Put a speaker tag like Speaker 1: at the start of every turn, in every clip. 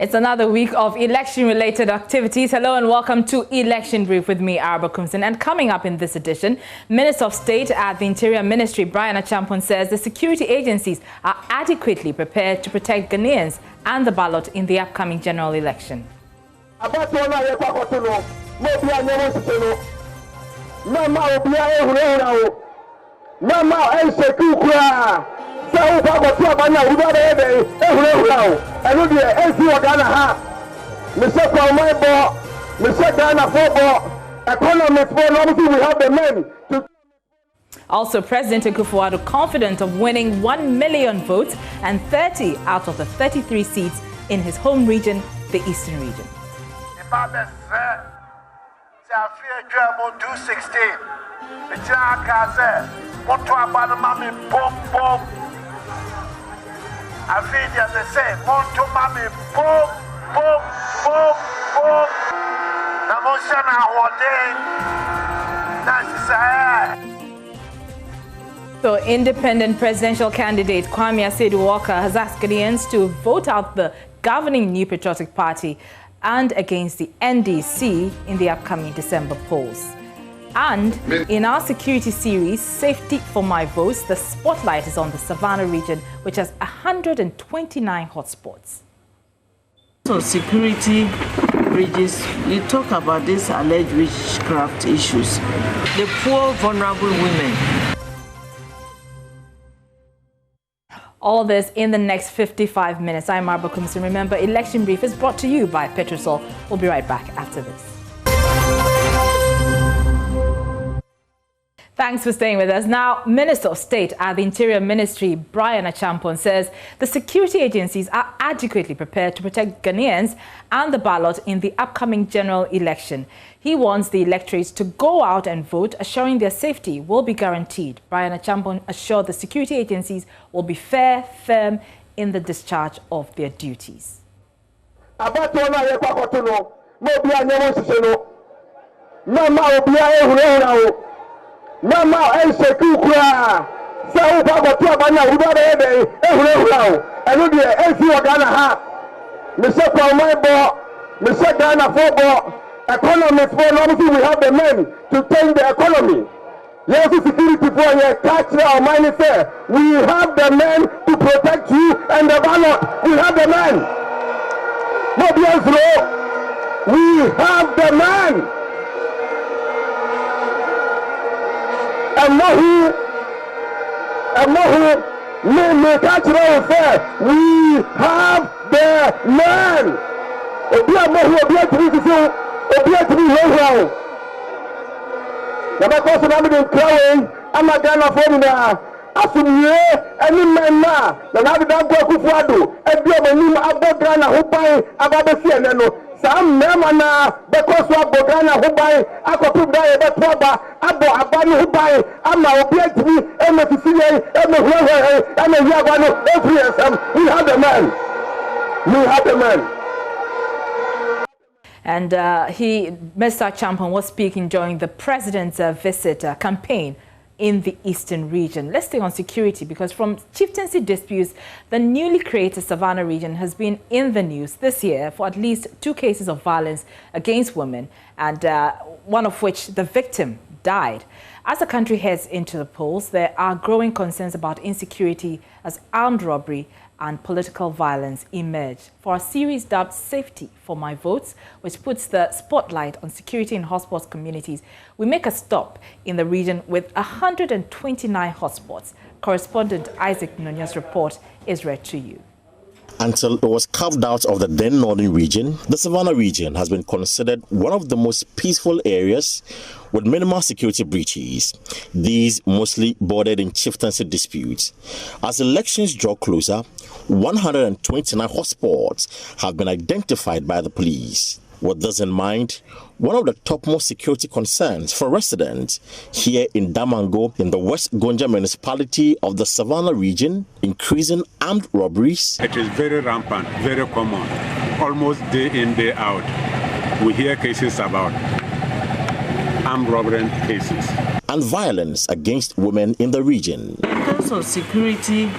Speaker 1: It's another week of election-related activities. Hello and welcome to Election Brief with me, Araba Kumsin. And coming up in this edition, Minister of State at the Interior Ministry, Brian Achampon, says the security agencies are adequately prepared to protect Ghanaians and the ballot in the upcoming general election. Also, President Akufo-Addo confident of winning 1 million votes and 30 out of the 33 seats in his home region, the Eastern region.
Speaker 2: I feel just the same. Monto mami, boom, boom, boom, boom. Namoshana Horde.
Speaker 1: So, independent presidential candidate Kwame Asiedu-Walker has asked Ghanaians to vote out the governing New Patriotic Party and against the NDC in the upcoming December polls. And in our security series, Safety for My Votes, the spotlight is on the Savannah region, which has 129 hotspots.
Speaker 3: So security bridges, you talk about these alleged witchcraft issues. The poor, vulnerable women.
Speaker 1: All this in the next 55 minutes. I'm Araba Kumsin. Remember, Election Brief is brought to you by Petrosol. We'll be right back after this. Thanks for staying with us. Now, Minister of State at the Interior Ministry, Brian Achampon, says the security agencies are adequately prepared to protect Ghanaians and the ballot in the upcoming general election. He wants the electorates to go out and vote, assuring their safety will be guaranteed. Brian Achampon assured the security agencies will be fair, firm in the discharge of their duties.
Speaker 2: Mama and Sekukra, so Pabana, and the AC Ghana ha, Mr. Palmabo, Mr. Ghana Fobo, economy for obviously we have the men to change the economy. Yes, security for your tax our money fair. We have the men to protect you and the ballot. We have the men. We have the men. And Mahu, me catch it fair. We have the man. Obia Mahu, Obia to be low. The person I'm in crying, I'm not gonna phone now. Asumye, any man now, the Nabi Dago Kufuado, and Biaman Abogana, who buy Ababasi. Some men because we have Bogana who buy, I could put by a Twaba, Abo Abani who buy, I'm a object me, and a Sicilian, and a Huawei, and a Yagano, every SM. We have the man. We have the man.
Speaker 1: And Mr. Achampon was speaking during the president's visit campaign in the Eastern region. Let's stay on security because from chieftaincy disputes, the newly created Savannah region has been in the news this year for at least 2 cases of violence against women, and one of which the victim died. As the country heads into the polls, there are growing concerns about insecurity as armed robbery and political violence emerge. For a series dubbed Safety for My Votes, which puts the spotlight on security in hotspots communities, we make a stop in the region with 129 hotspots. Correspondent Isaac Nunya's report is read to you.
Speaker 4: Until it was carved out of the then northern region, the Savannah region has been considered one of the most peaceful areas with minimal security breaches. These mostly bordered in chieftaincy disputes. As elections draw closer, 129 hotspots have been identified by the police. With this in mind, one of the topmost security concerns for residents here in Damango in the West Gonja municipality of the Savannah region, increasing armed robberies.
Speaker 5: It is very rampant, very common, almost day in, day out. We hear cases about armed robbery cases.
Speaker 4: And violence against women in the region.
Speaker 3: In terms of security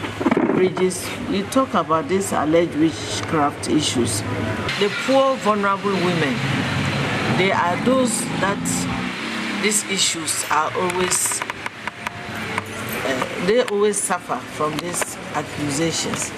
Speaker 3: bridges, we talk about these alleged witchcraft issues. The poor, vulnerable women, they are those that these issues are always, they always suffer from these accusations.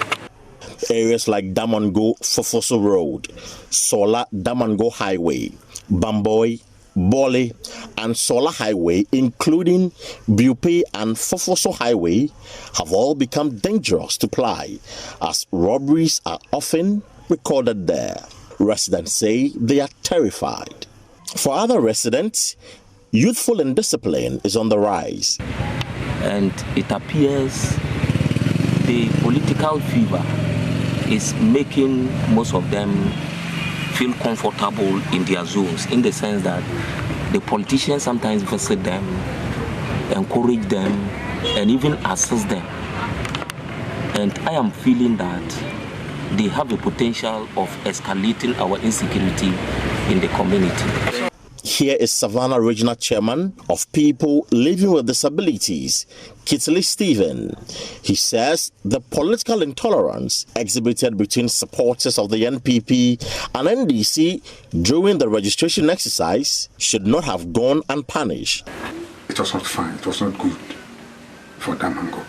Speaker 4: Areas like Damango Fofoso Road, Sola Damango Highway, Bamboy, Bole, and Sola Highway, including Bupe and Fofoso Highway, have all become dangerous to ply as robberies are often recorded there. Residents say they are terrified. For other residents, youthful indiscipline is on the rise.
Speaker 6: And it appears the political fever is making most of them feel comfortable in their zones, in the sense that the politicians sometimes visit them, encourage them, and even assist them. And I am feeling that they have the potential of escalating our insecurity in the community.
Speaker 4: Here is Savannah Regional Chairman of People Living with Disabilities, Kitley Stephen. He says the political intolerance exhibited between supporters of the NPP and NDC during the registration exercise should not have gone unpunished.
Speaker 7: It was not fine, it was not good for Damango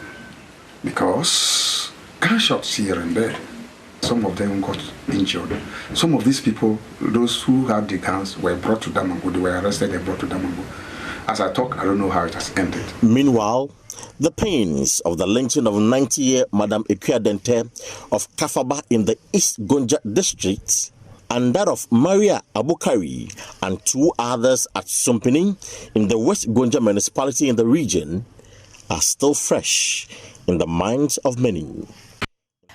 Speaker 7: because gunshots here and there. Some of them got injured. Some of these people, those who had the guns, were brought to Damango. They were arrested and brought to Damango. As I talk, I don't know how it has ended.
Speaker 4: Meanwhile, the pains of the lynching of 90-year Madam Ekuadente of Kafaba in the East Gonja district and that of Maria Abukari and two others at Sumpini in the West Gonja municipality in the region are still fresh in the minds of many.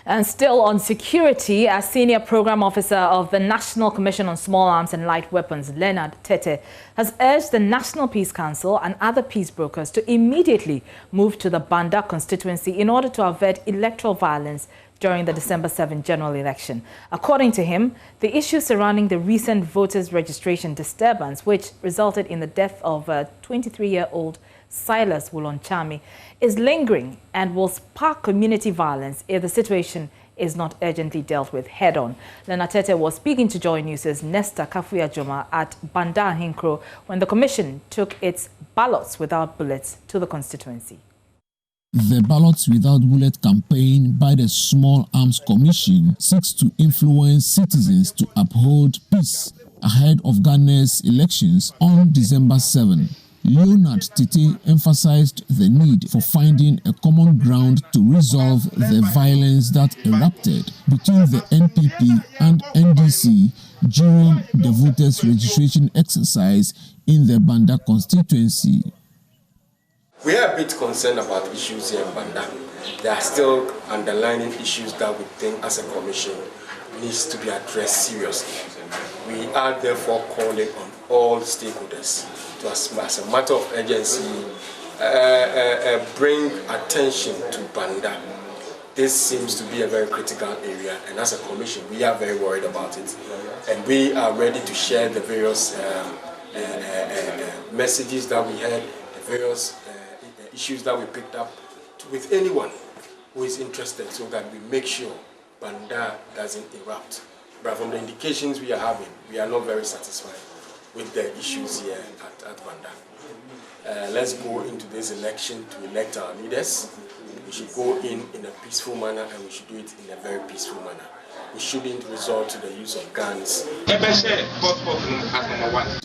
Speaker 1: And still on security, a senior program officer of the National Commission on Small Arms and Light Weapons, Leonard Tete, has urged the National Peace Council and other peace brokers to immediately move to the Banda constituency in order to avert electoral violence during the December 7 general election. According to him, the issue surrounding the recent voters' registration disturbance, which resulted in the death of a 23-year-old Silas Wulonchami, is lingering and will spark community violence if the situation is not urgently dealt with head-on. Leonard Tete was speaking to JoyNews' Nesta Kafuya Joma at Banda Hinkro when the commission took its ballots without bullets to the constituency.
Speaker 8: The Ballots Without Bullet campaign by the Small Arms Commission seeks to influence citizens to uphold peace ahead of Ghana's elections on December 7. Leonard Tete emphasized the need for finding a common ground to resolve the violence that erupted between the NPP and NDC during the voters' registration exercise in the Banda constituency.
Speaker 9: We are a bit concerned about issues here in Banda. There are still underlying issues that we think as a commission needs to be addressed seriously. We are therefore calling on all stakeholders to, as a matter of urgency, bring attention to Banda. This seems to be a very critical area, and as a commission, we are very worried about it. And we are ready to share the various messages that we had, the various issues that we picked up with anyone who is interested, so that we make sure Banda doesn't erupt. But from the indications we are having, we are not very satisfied with the issues here at Banda. Let's go into this election to elect our leaders. We should go in a peaceful manner, and we should do it in a very peaceful manner. We shouldn't resort to the use of guns.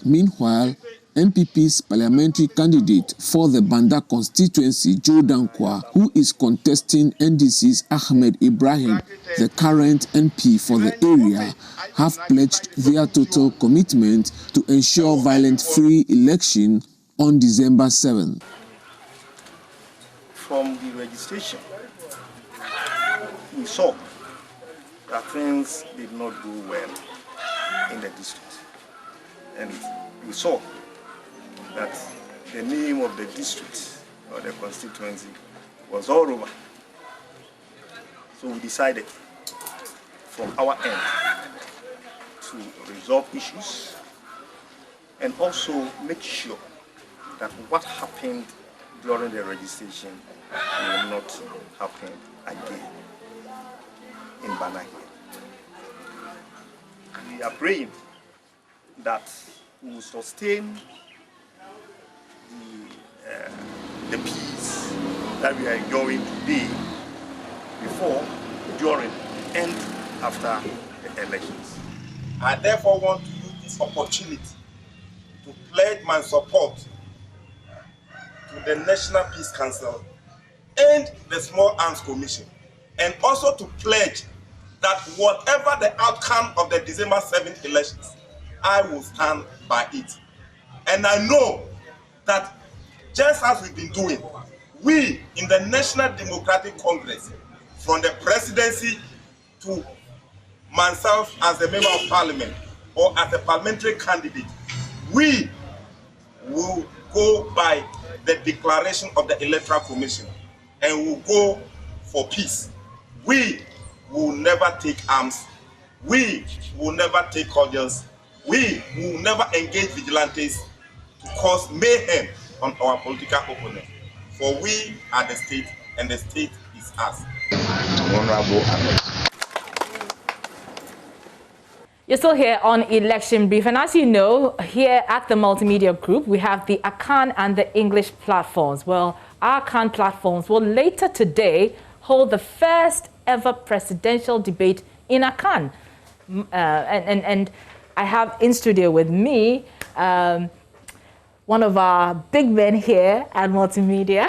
Speaker 8: Meanwhile, NPP's parliamentary candidate for the Banda constituency, Joe Dankwa, who is contesting NDC's Ahmed Ibrahim, the current MP for the area, have pledged their total commitment to ensure violent-free election on December 7.
Speaker 10: From the registration, we saw that things did not go well in the district. And we saw that the name of the district or the constituency was all over. So we decided from our end to resolve issues and also make sure that what happened during the registration will not happen again. in Bana here. We are praying that we will sustain the peace that we are enjoying today before, during, and after the elections.
Speaker 2: I therefore want to use this opportunity to pledge my support to the National Peace Council and the Small Arms Commission, and also to pledge that whatever the outcome of the December 7th elections, I will stand by it. And I know that just as we've been doing, we in the National Democratic Congress, from the presidency to myself as a member of parliament or as a parliamentary candidate, we will go by the declaration of the Electoral Commission and will go for peace. We will never take arms. We will never take cordials. We will never engage vigilantes to cause mayhem on our political opponents. For we are the state and the state is us.
Speaker 10: Honorable
Speaker 1: You're still here on Election Brief, and as you know, here at the Multimedia Group, we have the Akan and the English platforms. Well, our Akan platforms will later today hold the first ever presidential debate in Akan. And I have in studio with me one of our big men here at Multimedia.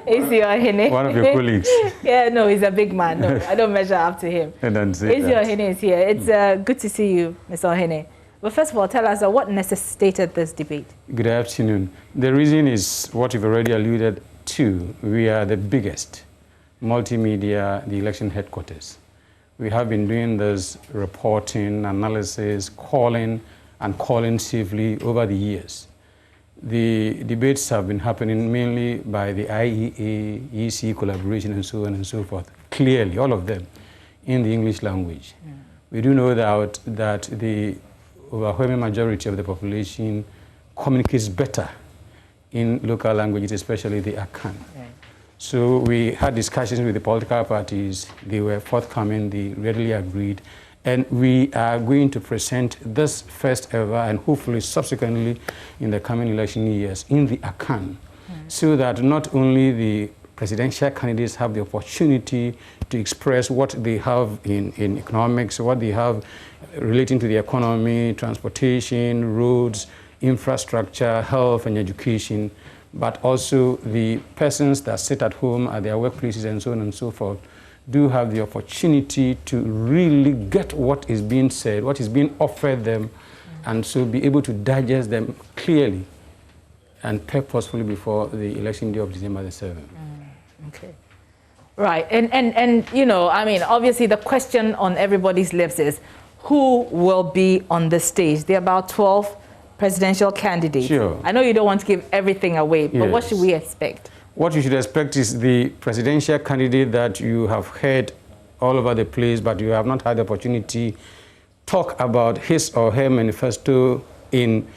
Speaker 1: Is Yohene.
Speaker 11: One of your colleagues.
Speaker 1: Yeah, no, he's a big man. No, I don't measure up to him. Yohene is here. It's good to see you, Mr. Yohene. But first of all, tell us what necessitated this debate.
Speaker 11: Good afternoon. The reason is what you've already alluded to. We are the biggest multimedia, the election headquarters. We have been doing this reporting, analysis, calling safely over the years. The debates have been happening mainly by the IEA, EC collaboration, and so on and so forth. Clearly, all of them in the English language. Yeah. We do know that the overwhelming majority of the population communicates better in local languages, especially the Akan. Yeah. So we had discussions with the political parties. They were forthcoming, they readily agreed. And we are going to present this first ever and hopefully subsequently in the coming election years in the Akan, so that not only the presidential candidates have the opportunity to express what they have in economics, what they have relating to the economy, transportation, roads, infrastructure, health and education, but also the persons that sit at home at their workplaces and so on and so forth do have the opportunity to really get what is being said, what is being offered them, and so be able to digest them clearly and purposefully before the election day of December the 7th.
Speaker 1: Okay. Right, and you know, I mean, obviously the question on everybody's lips is who will be on the stage? There are about 12 presidential candidates.
Speaker 11: Sure.
Speaker 1: I know you don't want to give everything away, but what should we expect?
Speaker 11: What you should expect is the presidential candidate that you have heard all over the place, but you have not had the opportunity talk about his or her manifesto in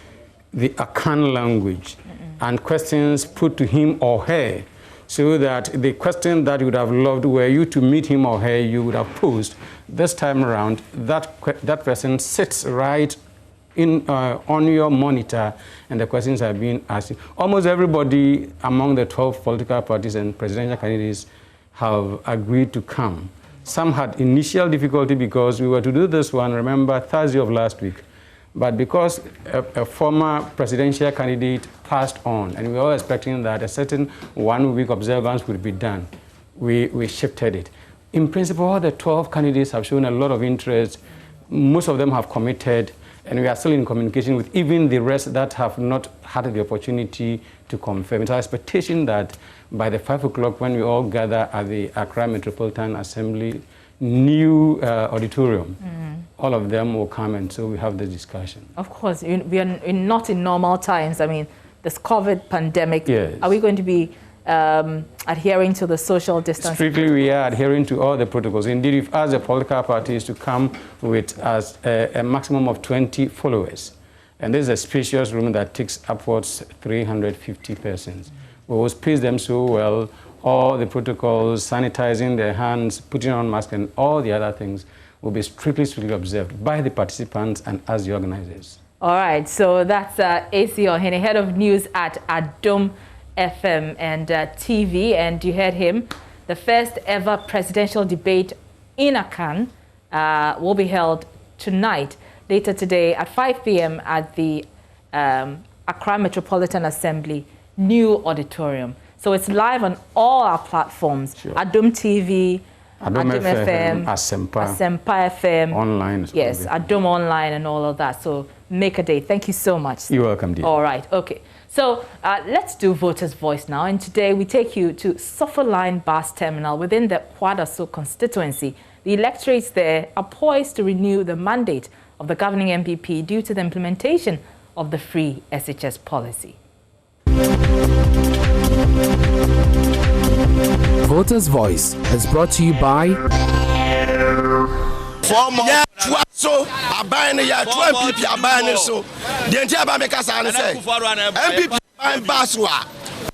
Speaker 11: the Akan language and questions put to him or her, so that the question that you would have loved were you to meet him or her, you would have posed. This time around, that person sits right on your monitor, and the questions are being asked. Almost everybody among the 12 political parties and presidential candidates have agreed to come. Some had initial difficulty because we were to do this one, remember, Thursday of last week. But because a former presidential candidate passed on, and we were expecting that a certain one-week observance would be done, we shifted it. In principle, all the 12 candidates have shown a lot of interest. Most of them have committed, and we are still in communication with even the rest that have not had the opportunity to confirm. It's our expectation that by the 5 o'clock, when we all gather at the Accra Metropolitan Assembly new auditorium, all of them will come, and so we have the discussion.
Speaker 1: Of course, we are not in normal times. I mean, this COVID pandemic,
Speaker 11: yes.
Speaker 1: Are we going to be adhering to the social distancing?
Speaker 11: Strictly, we are adhering to all the protocols. Indeed, we've asked the political parties to come with a maximum of 20 followers. And this is a spacious room that takes upwards 350 persons. We will space them so well. all the protocols, sanitizing their hands, putting on masks, and all the other things will be strictly observed by the participants and as the organizers.
Speaker 1: All right, so that's AC Ohene, head of news at Adom FM and TV, and you heard him. The first ever presidential debate in Akan will be held tonight, later today at 5 p.m. at the Accra Metropolitan Assembly new auditorium. So it's live on all our platforms, sure. Adom TV, Adom FM, Asempa FM.
Speaker 11: Online.
Speaker 1: Yes, Adom Online and all of that. So make a day. Thank you so much.
Speaker 11: You're welcome, dear.
Speaker 1: All right, okay. So let's do Voters' Voice now. And today we take you to Suffer Line Bus Terminal within the Kwadaso constituency. The electorates there are poised to renew the mandate of the governing MPP due to the implementation of the free SHS policy.
Speaker 12: Voters' Voice is brought to you by
Speaker 2: so abane ya 2 MPP abane so the entire ba make us say MPP baswa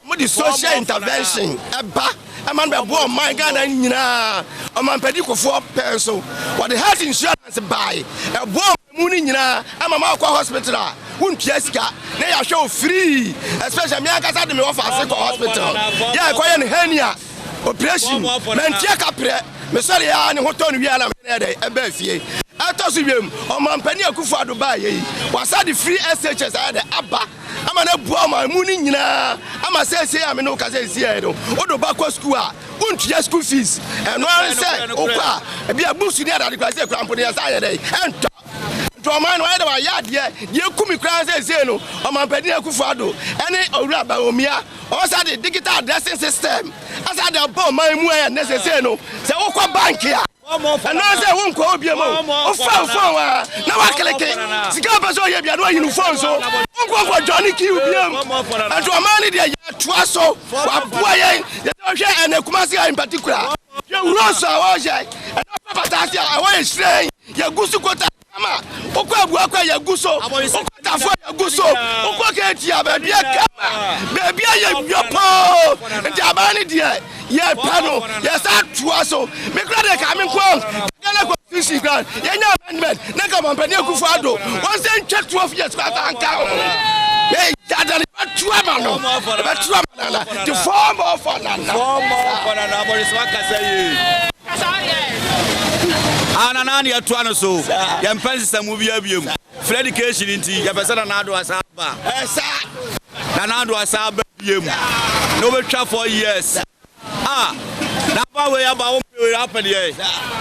Speaker 2: mo the social intervention eba man be bo man Ghana nyina o man pedi kofo penso what the health insurance buy e bo mu ni nyina amama akwa hospital a wuntua sika na ya hwe free especially me akasa de me offer for hospital ya kwa ye hernia operation mentia kapre me sorry ya ni hoto no wi ala me dey eba fie atosubem o man pani akufo adoba ye wasa the free SHS ade aba ama na bua ma mu ni nyina ama say am no ka say e do odo ba kwa school a untua school fees eno an say okwa e bia busu ni adade kwa say krampo de say dey ento man why the yard ye kumi kran say no o man pani akufo ado ene owura ba omia o say the digital addressing system asa the bomb man mu e necessary no say okwa bank a and now say won ko obi mo o fa wa na wa keleke sika ba so ye bia no yin phone so won ko for Johnny Q bia and to man dey ya toa so wa boa ye ye hwe ene kumasi in particular ye rosa wa je and papa tasi a wa strain ye gusu kota kama okwa abu akwa ye guso okwa tafo ye guso okwa ke tia ba bia kama ba bia ye yopo jabani dia ye pano ye sa toa so me kra de ka me ko gana ko fisi grand ye nya amendment na ka mampani akufo ado won say 12 years ka anka hey dadali toa ma no be toa ma na the form of na boris waka say
Speaker 13: ana nani ya tuano so ya mpenzi samu bia biem education nti ya pesa na ado asaba esa na ado asaba biem no be twa 4 years na ba we ya ba wo we happen here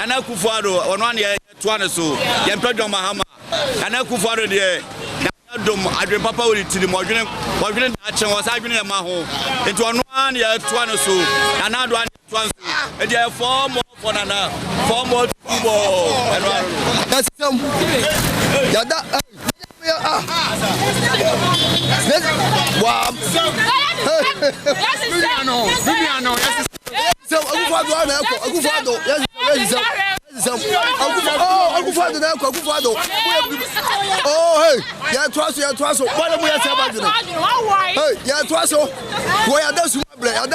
Speaker 13: na kufu ado ono an ya tuano so ya mpedwa mahama na kufu ado de dom adwe papa wori tiri modwene na chen wo sa adwene ya ma ho nti ono an ya tuano so na ado an tuano so e dey form for na form of that's some yada wow so oh hey ya trust wala mu ya saba jino hey ya trust wo ya da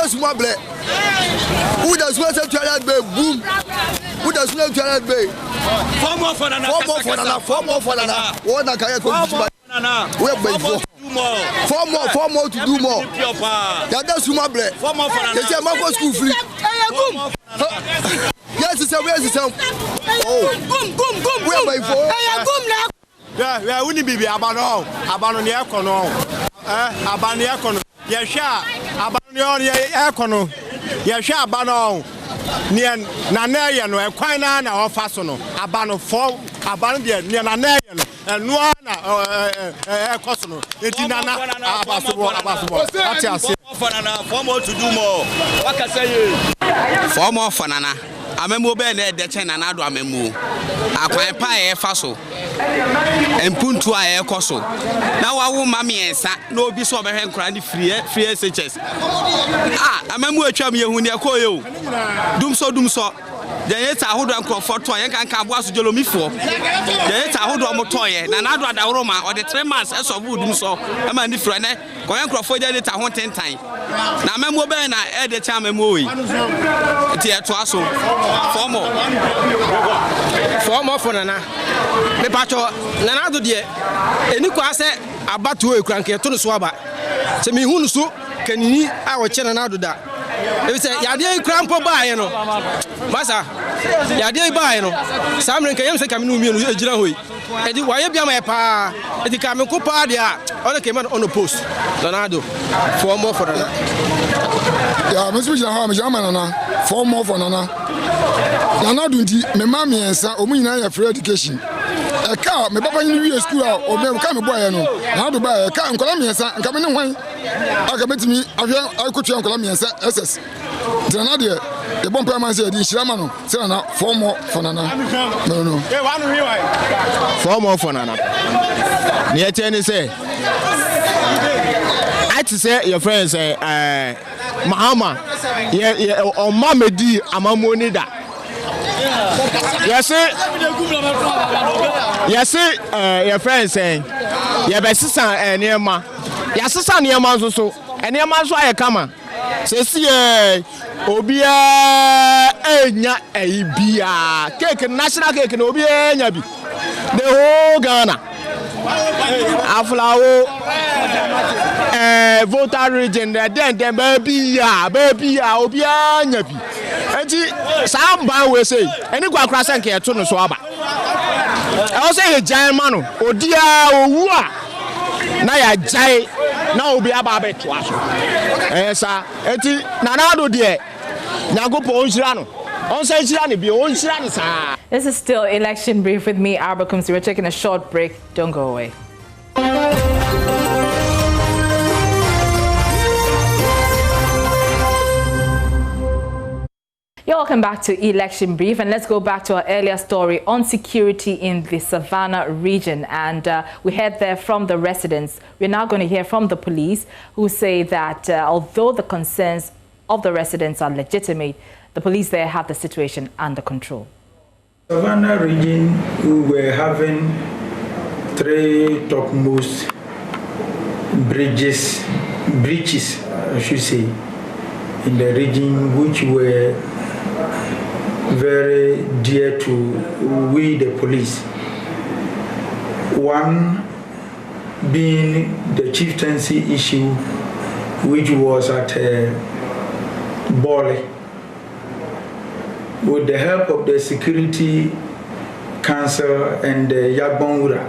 Speaker 13: suma ble who does want to tell be boom who does want to tell be form of na wona kaya ko we be form more to do more ya da suma ble they say ma go school free yes it's oh gum we be for yeah we ni bibi abano ne ekono abano ekono ye hwa abano ne ekono ye hwa abano ne na na ye no ekwan na ofa so no abano for abano de ne na na ye no enu na ekoso no enti na abaso ati ase form to do more waka say form of fanana amemo be na de chen na ado amemo akwan pa e fa so empuntu a e koso na wawo mamiensa na obi so be hwe nkra ni free SHS amemo atwa me hu ne ekoyo dum so
Speaker 14: Then hold on for toy and can come was Jolomi for. Then hold on toy, and I do Roma or the 3 months as of wood so. I'm a different, going for the 10 times. Now, Memo Ben, I add the time and movie. Tia to us, 4 more. 4 more for Nana. Me pacho, Nana do dear. And you can say about to a cranky to the swabber. To me, who so can you our channel now do that? If say Yadia crampo by, you know, Massa Yadia by, you know, some can say come to me, Jirawi. And you why you be my pa, and the Camin Copadia, or came on the post. Leonardo, 4 more for Nana.
Speaker 15: Yeah, Mr. Jaman, 4 more for Nana. Nana do my mammy and son, Omina for education. A car, my papa in school or me come boy, how to buy a car in Columbia and come in away. I come to me, I could tell Columbia SS. Nadia, the bomb man said, Shamano, send out 4 more for Nana. No.
Speaker 13: 4 more for Nana. Near 10 say, I to say your friends say, Mahama, yeah, or Mamma D, Amamonida. Yes, your friends say, your best sister and your ma. Your sister and your man so, and your man's why I come. Says, Obia, Bia, cake, national cake, and Obia, Yabi. The whole Ghana. Aflao, voter region, then baby, Obia, Yabi. And some boy will say, and you go across and care to no swabber. I say a giant man, oh dear, oh, now a giant, now be a barber to us. Yes, sir, Eti, Nanado dear, Nago Ponchirano.
Speaker 1: This is still Election Brief with me, Arbor Kumsi. We're taking a short break. Don't go away. You're welcome back to Election Brief, and let's go back to our earlier story on security in the Savannah region. And we heard there from the residents. We're now going to hear from the police, who say that although the concerns of the residents are legitimate, the police there have the situation under control.
Speaker 16: Savannah region, we were having 3 topmost breaches, I should say, in the region, which were very dear to we, the police. One being the chieftaincy issue, which was at Bole. With the help of the Security Council and the Yagbonwura,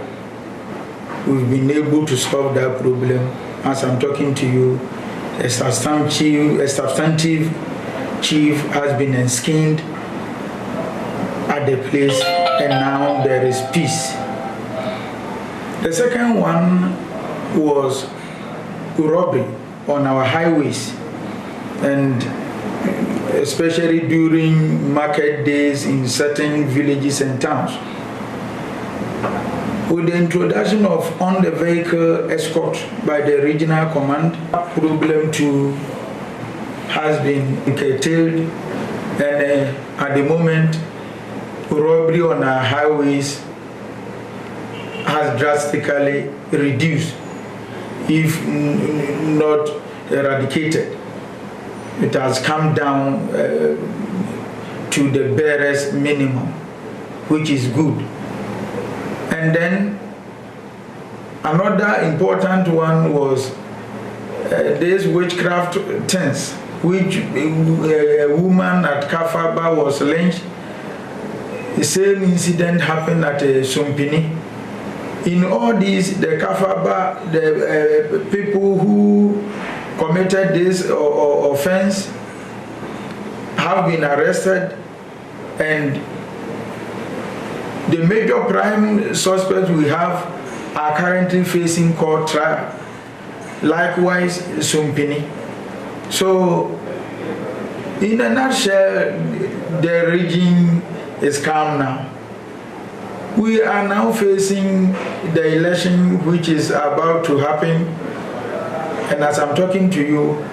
Speaker 16: we've been able to solve that problem. As I'm talking to you, a substantive chief has been enskined at the place, and now there is peace. The second one was robbery on our highways, and especially during market days in certain villages and towns. With the introduction of on-the-vehicle escort by the regional command, problem too has been curtailed, and at the moment, robbery on our highways has drastically reduced, if not eradicated. It has come down to the barest minimum, which is good. And then another important one was this witchcraft things, which a woman at Kafaba was lynched. The same incident happened at Sumpini. In all these, the Kafaba, the people who committed this offense have been arrested, and the major prime suspects we have are currently facing court trial. Likewise, Sumpini. So, in a nutshell, the regime is calm now. We are now facing the election which is about to happen, and as I'm talking to you,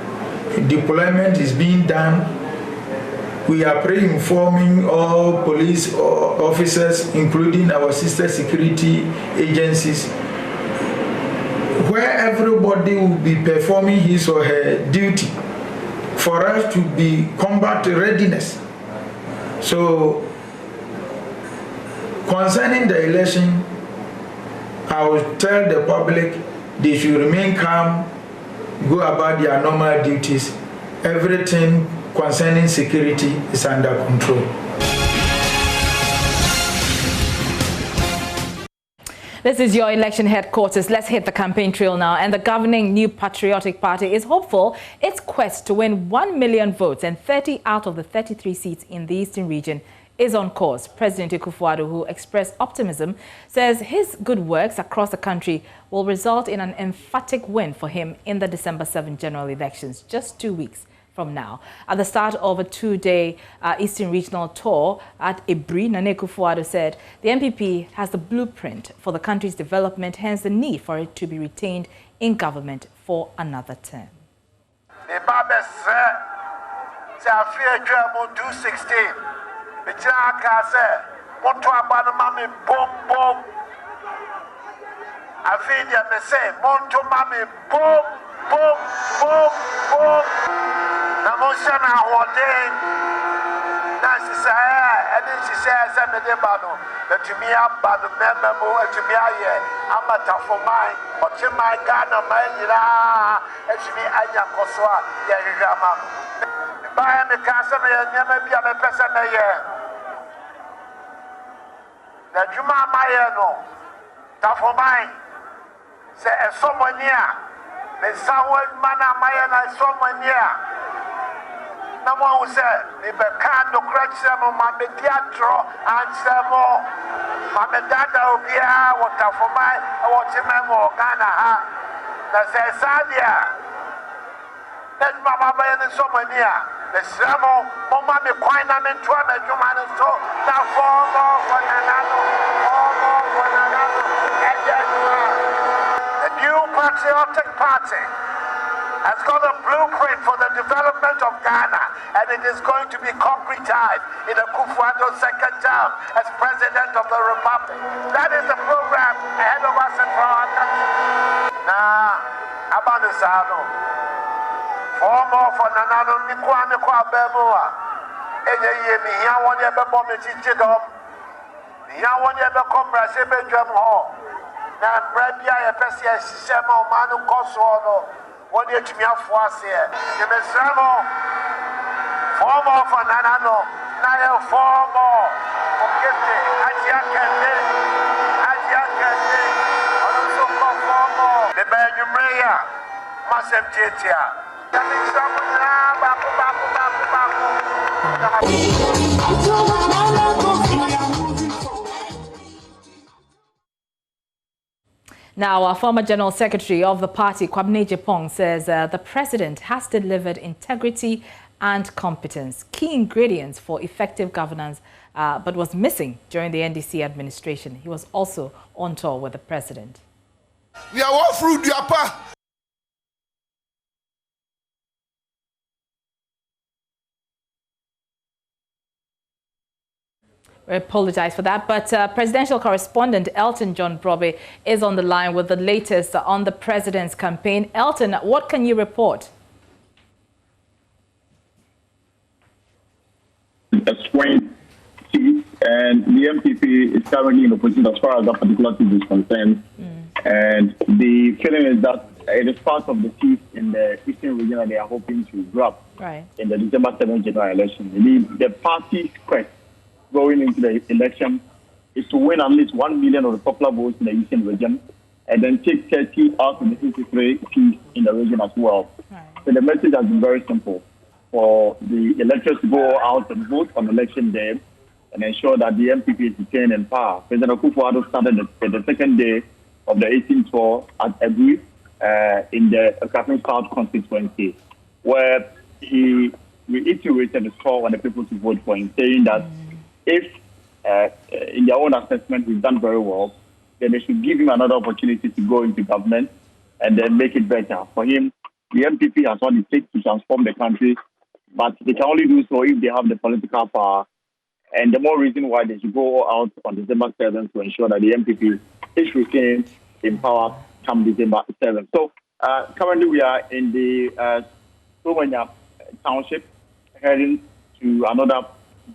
Speaker 16: deployment is being done. We are pre-informing all police officers, including our sister security agencies, where everybody will be performing his or her duty for us to be combat readiness. So, concerning the election, I will tell the public they should remain calm, go about their normal duties. Everything concerning security is under control.
Speaker 1: This is your election headquarters. Let's hit the campaign trail now. And the governing New Patriotic Party is hopeful its quest to win 1 million votes and 30 out of the 33 seats in the Eastern region is on course. President Akufo-Addo, who expressed optimism, says his good works across the country will result in an emphatic win for him in the December 7 general elections, just 2 weeks from now. At the start of a two-day Eastern Regional tour at Ebri, Nana Akufo-Addo said the NPP has the blueprint for the country's development, hence the need for it to be retained in government for another term.
Speaker 17: Namoshana Horden, Nassisaya, and then she says, I'm a debano, but to me, I'm bad member, and to me, I'm a tough for mine, or to my Ghana, my Yara, and to me, I am Koswa, Yarama. By the castle, and never be a person a year. The Juma Mayano, tough for mine, say, someone near, the Sawan Mana Mayana, someone near. Namo said, if a can no crack some of my mediatro and some more, my medata will be a water for my watching memo, Ghana. That's a Sadia. That's my mama and so many. The Samo, Mama, the Quine, and Tuan, and Juman, and so now 4 more for Nanano, 4 more for Nanano, and the New Patriotic Party has got a blueprint for the development of Ghana, and it is going to be concretized in Akufo-Addo's second term as President of the Republic. That is the program ahead of us and for our country. Now, Abanisano, 4 more for Nanano, Nikwa Bemoa, Eye Mihia one year before me, Chichidom, Mihia one year before Brasebe Drum Hall. Now, Brabia, a Pessia, Shema, Manu Kosono. What did you have for us here? You may say 4 more for Nanano, now 4 more for Gifty, Asia Kende, and also 4 more. The Belgium Mayor, Massem Chetia.
Speaker 1: Now, our former General Secretary of the party, Kwabena Agyapong, says the president has delivered integrity and competence, key ingredients for effective governance, but was missing during the NDC administration. He was also on tour with the president.
Speaker 18: We are all through Diapa.
Speaker 1: We apologize for that, but presidential correspondent Elton John Brobe is on the line with the latest on the president's campaign. Elton, what can you report?
Speaker 19: A swing seat, and the MPP is currently in opposition as far as that particular seat is concerned. And the feeling is that it is part of the seat in the Eastern region that they are hoping to grab in the December 7th general election. The party's quest going into the election is to win at least 1 million of the popular votes in the Eastern region and then take 30 out of the 53 seats in the region as well. So the message has been very simple for the electors to go out and vote on election day and ensure that the MPP is retained in power. President Akufo-Addo started the second day of the 18th tour at Ebri in the Kafin South constituency, where he reiterated the call on the people to vote for him, saying that if in their own assessment he's done very well, then they should give him another opportunity to go into government and then make it better. For him, the MPP has what it takes to transform the country but they can only do so if they have the political power. And the more reason why they should go out on December 7th to ensure that the MPP is retained in power come December 7th. So currently we are in the Somanya township, heading to another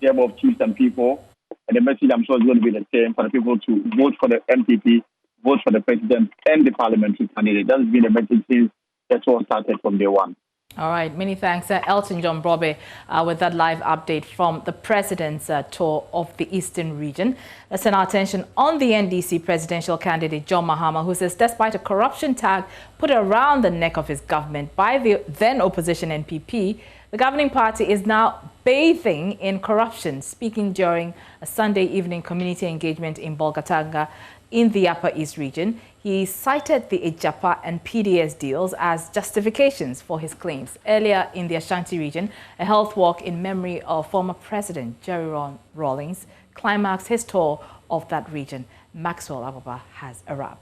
Speaker 19: jam of chiefs and people. And the message, I'm sure, is going to be the same for the people to vote for the MPP, vote for the president and the parliamentary candidate. That's been the message since the tour started from day one.
Speaker 1: All right, many thanks, Elton John Brobe, with that live update from the president's tour of the Eastern region. Let's turn our attention on the NDC presidential candidate John Mahama, who says despite a corruption tag put around the neck of his government by the then opposition NPP, the governing party is now bathing in corruption. Speaking during a Sunday evening community engagement in Bolgatanga in the Upper East region, he cited the Ejapa and PDS deals as justifications for his claims. Earlier in the Ashanti region, a health walk in memory of former President Jerry Rawlings climaxed his tour of that region. Maxwell Ababa has a wrap.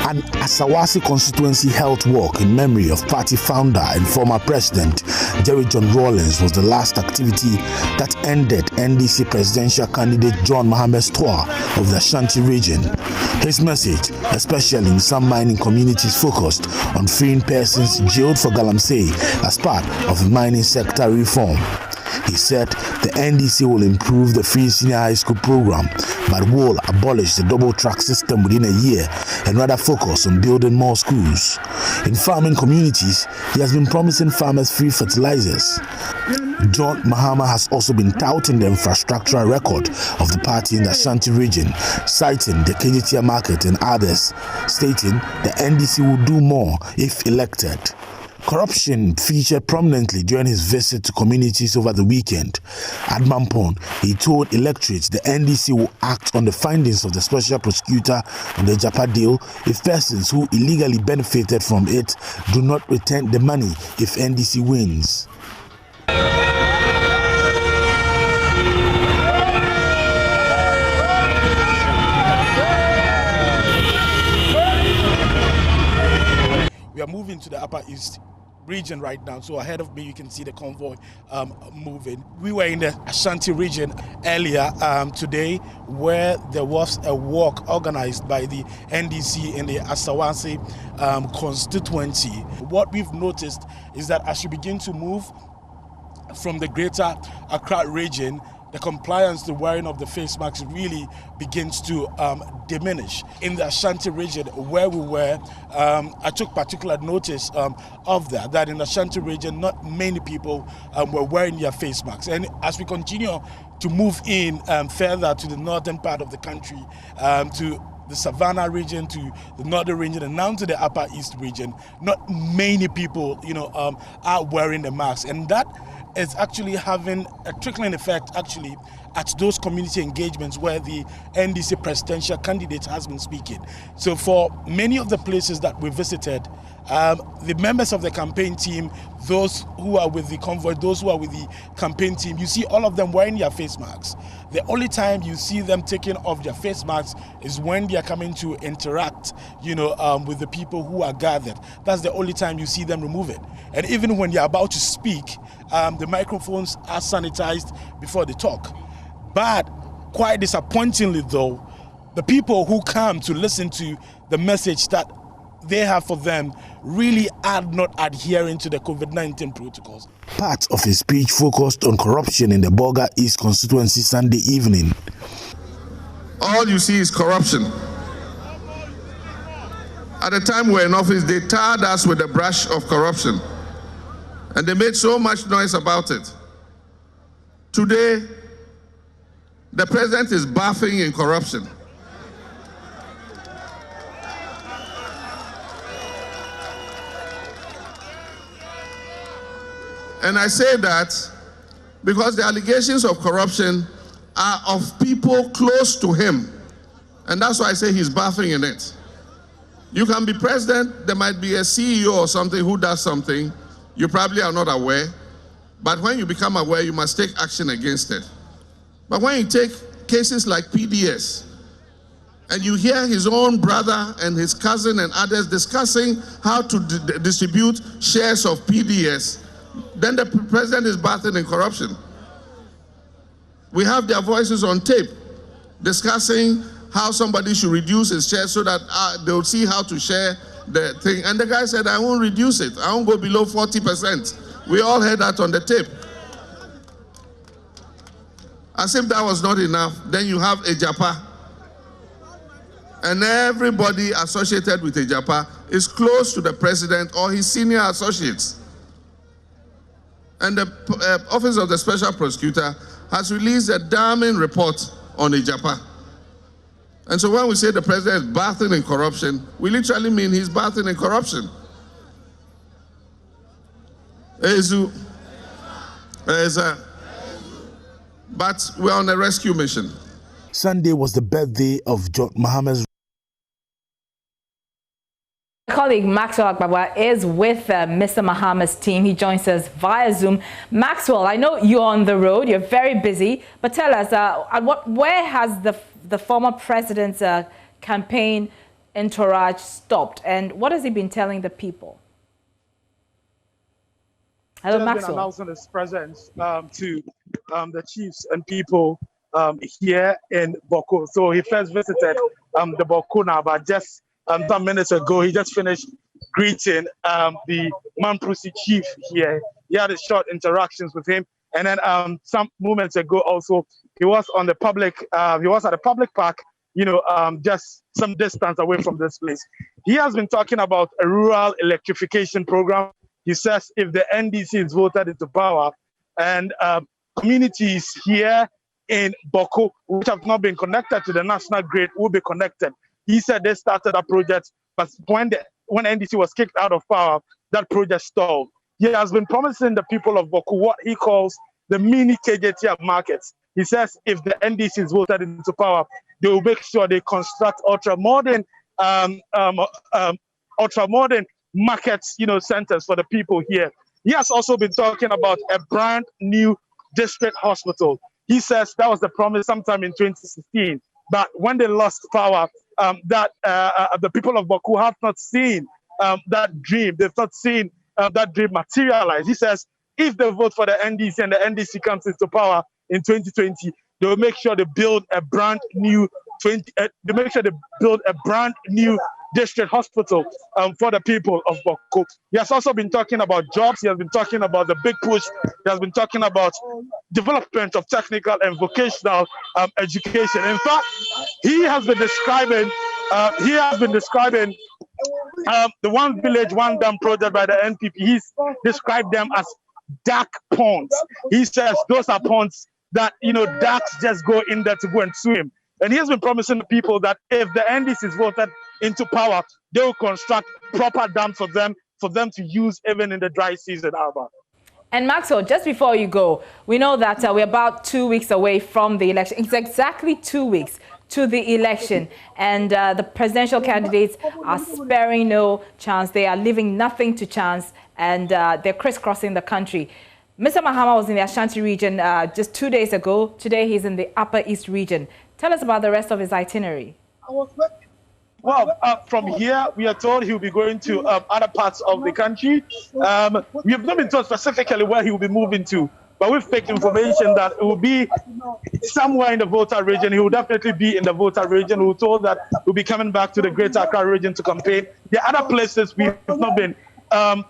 Speaker 20: An Asawasi constituency health walk in memory of party founder and former president Jerry Rawlings was the last activity that ended NDC presidential candidate John Mahama's tour of the Ashanti region. His message, especially in some mining communities, focused on freeing persons jailed for galamsey as part of the mining sector reform. He said the NDC will improve the free senior high school program, but will abolish the double track system within a year and rather focus on building more schools. In farming communities, he has been promising farmers free fertilizers. John Mahama has also been touting the infrastructural record of the party in the Ashanti region, citing the KGTIA market and others, stating the NDC will do more if elected. Corruption featured prominently during his visit to communities over the weekend. At Mampon, he told electorates the NDC will act on the findings of the special prosecutor on the Japa deal if persons who illegally benefited from it do not return the money if NDC wins.
Speaker 21: We are moving to the Upper East region right now, so ahead of me you can see the convoy moving. We were in the Ashanti region earlier today, where there was a walk organized by the NDC in the Asawasi constituency. What we've noticed is that as you begin to move from the greater Accra region, the compliance, the wearing of the face masks really begins to diminish. In the Ashanti region where we were, I took particular notice of that in the Ashanti region, not many people were wearing their face masks. And as we continue to move in further to the northern part of the country, to the Savannah region, to the northern region, and now to the Upper East region, not many people, are wearing the mask. And that is actually having a trickling effect actually at those community engagements where the NDC presidential candidate has been speaking. So for many of the places that we visited, the members of the campaign team, those who are with the convoy, those who are with the campaign team, you see all of them wearing their face masks. The only time you see them taking off their face masks is when they are coming to interact, with the people who are gathered. That's the only time you see them remove it. And even when they are about to speak, the microphones are sanitized before they talk. But quite disappointingly though, the people who come to listen to the message that they have for them really are not adhering to the COVID-19 protocols.
Speaker 20: Part of his speech focused on corruption in the Bolga East constituency Sunday evening.
Speaker 22: All you see is corruption. At the time we were in office, they tarred us with the brush of corruption. And they made so much noise about it. Today, the president is bathing in corruption. And I say that because the allegations of corruption are of people close to him. And that's why I say he's bathing in it. You can be president, there might be a CEO or something who does something, you probably are not aware, But when you become aware, you must take action against it. But when you take cases like PDS, and you hear his own brother and his cousin and others discussing how to distribute shares of PDS, then the president is bathing in corruption. We have their voices on tape discussing how somebody should reduce his shares so that they'll see how to share the thing. And the guy said, I won't reduce it. I won't go below 40%. We all heard that on the tape. As if that was not enough, then you have Ejapa. And everybody associated with Ejapa is close to the president or his senior associates. And the Office of the Special Prosecutor has released a damning report on Ejapa. And so when we say the president is bathing in corruption, we literally mean he's bathing in corruption. But we're on a rescue mission.
Speaker 20: Sunday was the birthday of John Mahama's.
Speaker 1: Colleague Maxwell Agbagba is with Mr. Mahama's team. He joins us via Zoom. Maxwell, I know you're on the road. You're very busy. But tell us, where has the former president's campaign entourage stopped? And what has he been telling the people? Hello, Maxwell.
Speaker 3: He has been announcing his presence to the chiefs and people here in Boko. So he first visited the Boko now, but just some minutes ago, he just finished greeting the Mamprusi chief here. He had a short interactions with him, and then some moments ago, also he was on the public. He was at a public park, just some distance away from this place. He has been talking about a rural electrification program. He says if the NDC is voted into power, and communities here in Boko, which have not been connected to the national grid, will be connected. He said they started a project, but when NDC was kicked out of power, that project stalled. He has been promising the people of Boko what he calls the mini KJTF markets. He says if the NDC is voted into power, they will make sure they construct ultra-modern markets, centers for the people here. He has also been talking about a brand new district hospital. He says that was the promise sometime in 2016. But when they lost power, the people of Baku have not seen that dream. They've not seen that dream materialize. He says if they vote for the NDC and the NDC comes into power in 2020, they will make sure they build a brand new district hospital for the people of Boko. He has also been talking about jobs. He has been talking about the big push. He has been talking about development of technical and vocational education. In fact, he has been describing the One Village, One Dam project by the NPP. He's described them as dark ponds. He says those are ponds that ducks just go in there to go and swim. And he has been promising the people that if the NDC is voted into power, they will construct proper dams for them to use even in the dry season, Alba.
Speaker 1: And Maxwell, just before you go, we know that we're about 2 weeks away from the election. It's exactly 2 weeks to the election. And the presidential candidates are sparing no chance. They are leaving nothing to chance. And they're crisscrossing the country. Mr. Mahama was in the Ashanti region just 2 days ago. Today, he's in the Upper East region. Tell us about the rest of his itinerary.
Speaker 3: Well, from here, we are told he will be going to other parts of the country. We have not been told specifically where he will be moving to, but we've picked information that it will be somewhere in the Volta region. He will definitely be in the Volta region. We were told that he'll be coming back to the Greater Accra region to campaign. There are other places we have not been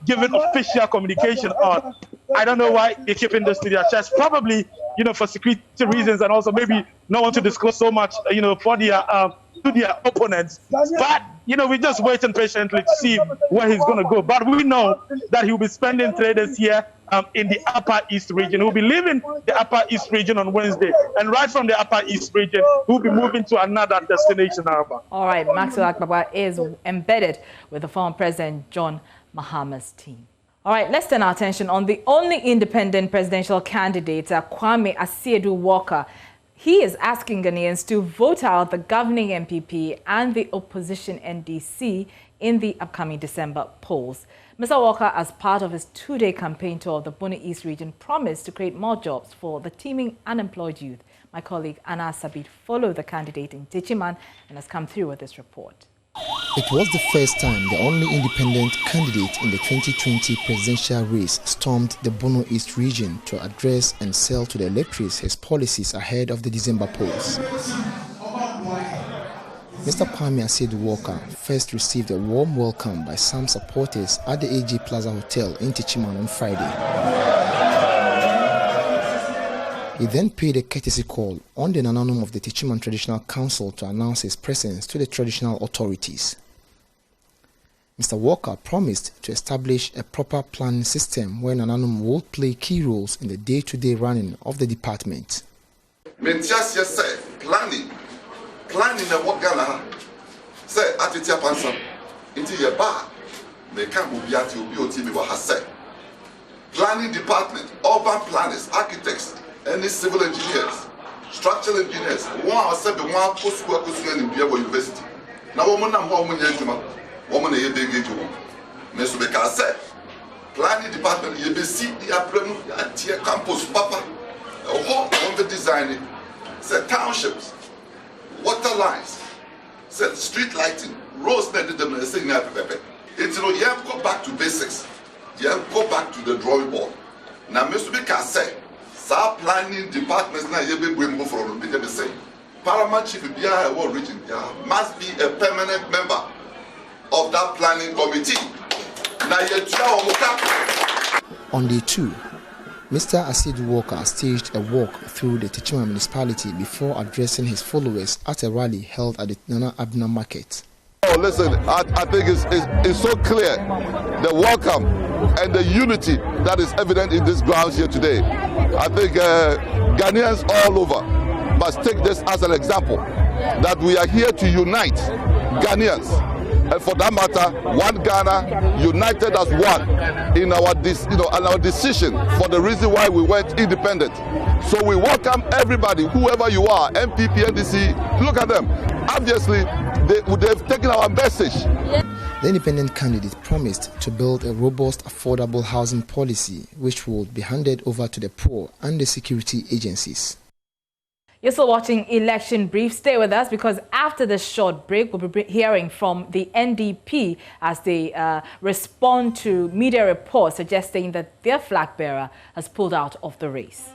Speaker 3: given official communication on. I don't know why they're keeping this to their chest. Probably, for security reasons, and also maybe not want to disclose so much, for their opponents. But we're just waiting patiently to see where he's going to go. But we know that he'll be spending 3 days here in the Upper East region. He'll be leaving the Upper East region on Wednesday, and right from the Upper East region, he'll be moving to another destination.
Speaker 1: All right, Maxwell Agbagba is embedded with the former President John Mahama's team. All right, let's turn our attention on the only independent presidential candidate, Kwame Asiedu Walker. He is asking Ghanaians to vote out the governing MPP and the opposition NDC in the upcoming December polls. Mr. Walker, as part of his two-day campaign tour of the Bono East region, promised to create more jobs for the teeming unemployed youth. My colleague Anna Sabit followed the candidate in Techiman and has come through with this report.
Speaker 5: It was the first time the only independent candidate in the 2020 presidential race stormed the Bono East region to address and sell to the electorates his policies ahead of the December polls. Mr. Kwame Asiedu Walker first received a warm welcome by some supporters at the AG Plaza Hotel in Techiman on Friday. He then paid a courtesy call on the Nananum of the Techiman Traditional Council to announce his presence to the traditional authorities. Mr. Walker promised to establish a proper planning system where Nananum would play key roles in the day-to-day running of the department.
Speaker 6: Planning na what Ghana say atitia pansa into your bar me can be at you be what has said. Planning department, urban planners, architects, any civil engineers, structural engineers, one said the one post work in Biabo University. Now woman and woman woman a big age. Mr. Becker said planning department you be see the problem at campus papa on the designing said townships, water lines, said street lighting, roads needed them saying that it's you have to go back to basics. You have to go back to the drawing board. Now Mr. Becker said Sa planning departments na yebe bring from the say Paramount Chief Bia region must be a permanent member of that planning committee.
Speaker 5: On day 2, Mr. Asiedu Walker staged a walk through the Techiman municipality before addressing his followers at a rally held at the Nana Abna market.
Speaker 6: Oh, listen, I think it's so clear the welcome and the unity that is evident in this grounds here today. I think Ghanaians all over must take this as an example that we are here to unite Ghanaians. And for that matter, one Ghana united as one in our decision for the reason why we went independent. So we welcome everybody, whoever you are, MPP, NDC, look at them. Obviously, they've taken our message.
Speaker 5: The independent candidate promised to build a robust, affordable housing policy which would be handed over to the poor and the security agencies.
Speaker 1: You're still watching Election Brief. Stay with us because after this short break, we'll be hearing from the NDP as they respond to media reports suggesting that their flag bearer has pulled out of the race.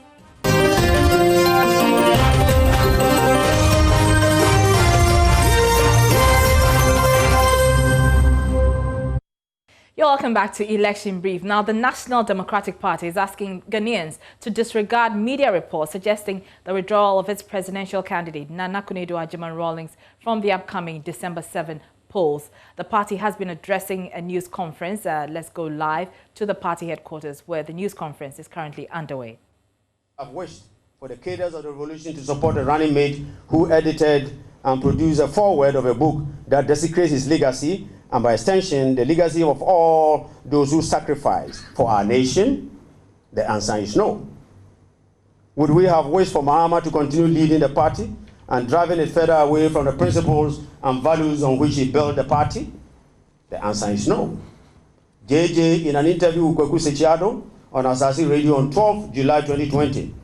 Speaker 1: You're welcome back to Election Brief. Now, the National Democratic Party is asking Ghanaians to disregard media reports suggesting the withdrawal of its presidential candidate, Nana Akufo-Addo Rawlings, from the upcoming December 7 polls. The party has been addressing a news conference. Let's go live to the party headquarters where the news conference is currently underway.
Speaker 23: I've wished for the cadres of the revolution to support a running mate who edited and produced a foreword of a book that desecrates his legacy and by extension, the legacy of all those who sacrificed for our nation? The answer is no. Would we have wished for Mahama to continue leading the party and driving it further away from the principles and values on which he built the party? The answer is no. JJ, in an interview with Kweku Sechiado on Asasi Radio on 12 July 2020,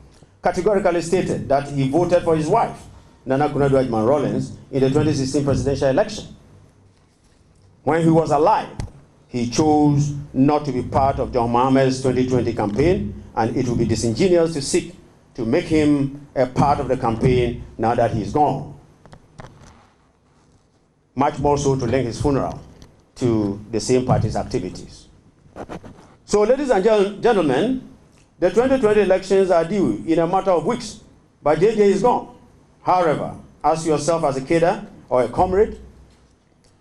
Speaker 23: categorically stated that he voted for his wife, Nana Akufo-Addo Rawlings, in the 2016 presidential election. When he was alive, he chose not to be part of John Mahama's 2020 campaign, and it would be disingenuous to seek to make him a part of the campaign now that he's gone. Much more so to link his funeral to the same party's activities. So, ladies and gentlemen, the 2020 elections are due in a matter of weeks, but JJ is gone. However, ask yourself as a cadre or a comrade,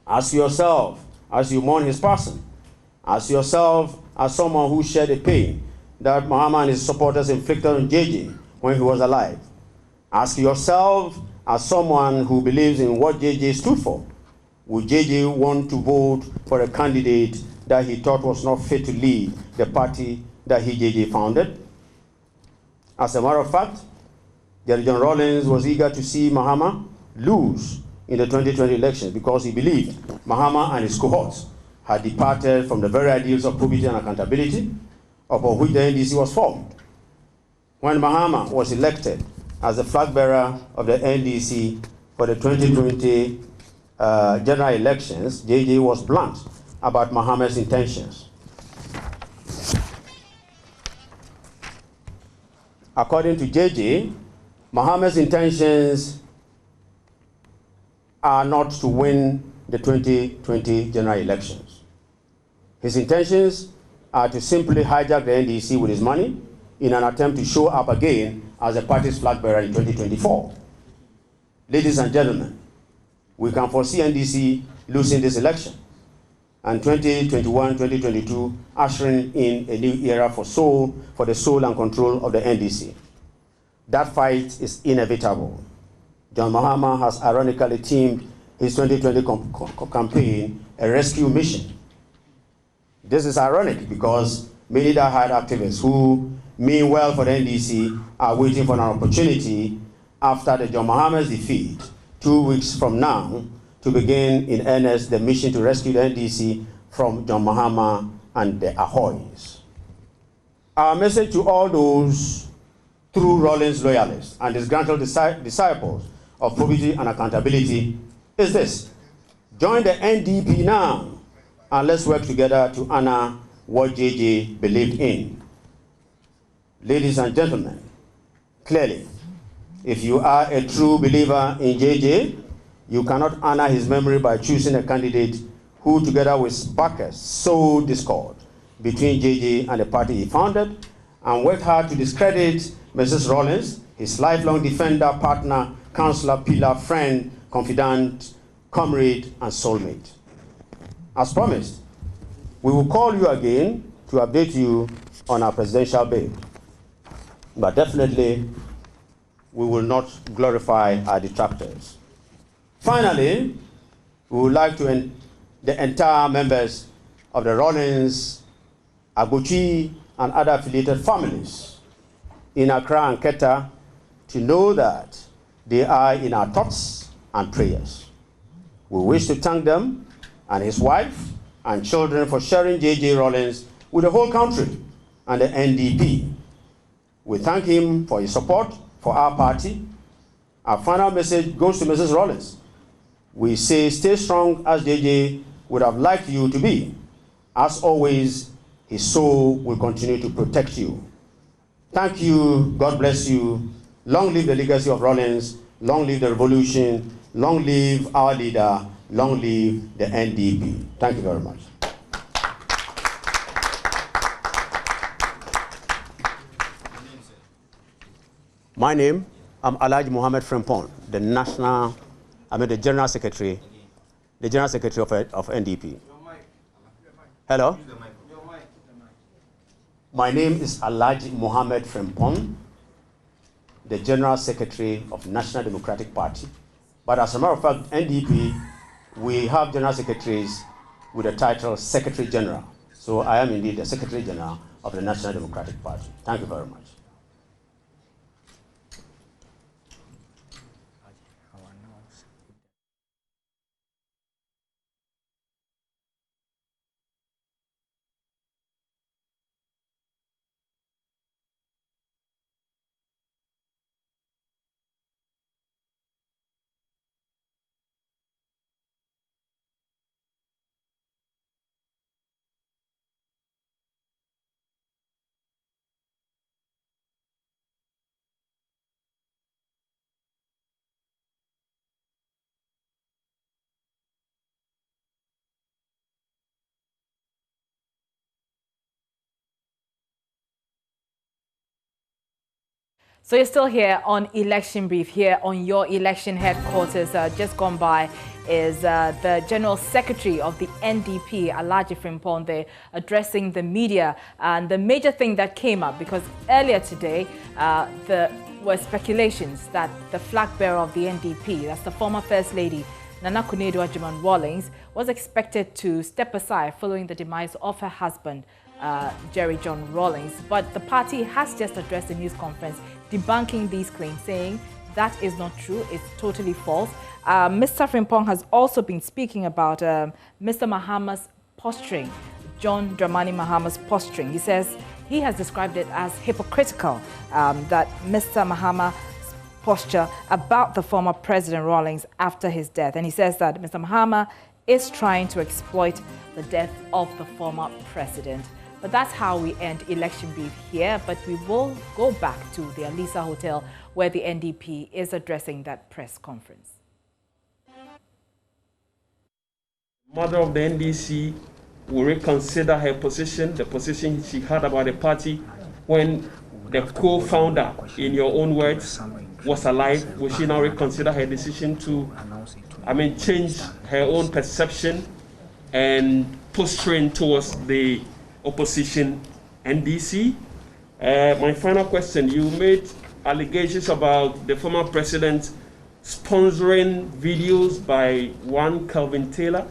Speaker 23: ask yourself as you mourn his passing. Ask yourself as someone who shared the pain that Mahama and his supporters inflicted on JJ when he was alive. Ask yourself as someone who believes in what JJ stood for. Would JJ want to vote for a candidate that he thought was not fit to lead the party that he JJ founded? As a matter of fact, Jerry John Rawlings was eager to see Mahama lose in the 2020 elections because he believed Mahama and his cohorts had departed from the very ideals of probity and accountability upon which the NDC was formed. When Mahama was elected as the flag bearer of the NDC for the 2020 general elections, JJ was blunt about Mahama's intentions. According to JJ, Mahama's intentions are not to win the 2020 general elections. His intentions are to simply hijack the NDC with his money in an attempt to show up again as the party's flag bearer in 2024. Ladies and gentlemen, we can foresee NDC losing this election and 2021-2022 ushering in a new era for the soul and control of the NDC. That fight is inevitable. John Mahama has ironically themed his 2020 campaign a rescue mission. This is ironic because many die-hard activists who mean well for the NDC are waiting for an opportunity after the John Mahama's defeat 2 weeks from now to begin in earnest the mission to rescue the NDC from John Mahama and the Ahoys. Our message to all those true Rawlings loyalists and disgruntled disciples of probity and accountability is this: join the NDP now and let's work together to honor what JJ believed in. Ladies and gentlemen, clearly, if you are a true believer in JJ, you cannot honor his memory by choosing a candidate who, together with backers, sowed discord between JJ and the party he founded and worked hard to discredit Mrs. Rawlings, his lifelong defender, partner, counselor, pillar, friend, confidant, comrade, and soulmate. As promised, we will call you again to update you on our presidential bid. But definitely, we will not glorify our detractors. Finally, we would like to the entire members of the Rawlings, Aguchi, and other affiliated families in Accra and Keta to know that they are in our thoughts and prayers. We wish to thank them and his wife and children for sharing JJ Rawlings with the whole country and the NDP. We thank him for his support for our party. Our final message goes to Mrs. Rawlings. We say stay strong as JJ would have liked you to be. As always, his soul will continue to protect you. Thank you. God bless you. Long live the legacy of Rawlings. Long live the revolution. Long live our leader. Long live the NDP. Thank you very much. My name, I'm Alhaji Mohammed Frempong, the General Secretary of NDP. Hello? My name is Alhaji Mohammed Frempong, the General Secretary of National Democratic Party. But as a matter of fact, NDP, we have General Secretaries with the title Secretary General. So I am indeed the Secretary General of the National Democratic Party. Thank you very much.
Speaker 1: So you're still here on Election Brief, here on your election headquarters. Just gone by is the General Secretary of the NDP, Alhaji Frempong, there addressing the media. And the major thing that came up, because earlier today, there were speculations that the flag bearer of the NDP, that's the former First Lady, Nana Konadu Rawlings, was expected to step aside following the demise of her husband, Jerry John Rawlings. But the party has just addressed a news conference debunking these claims, saying that is not true, it's totally false. Mr. Frimpong has also been speaking about Mr. Mahama's posturing, John Dramani Mahama's posturing. He says he has described it as hypocritical, that Mr. Mahama's posture about the former President Rawlings after his death. And he says that Mr. Mahama is trying to exploit the death of the former president. But that's how we end election brief here. But we will go back to the Alisa Hotel where the NDP is addressing that press conference.
Speaker 4: Mother of the NDC will reconsider her position, the position she had about the party when the co-founder, in your own words, was alive. Will she now reconsider her decision to, change her own perception and posturing towards the opposition NDC? My final question, you made allegations about the former president sponsoring videos by one Calvin Taylor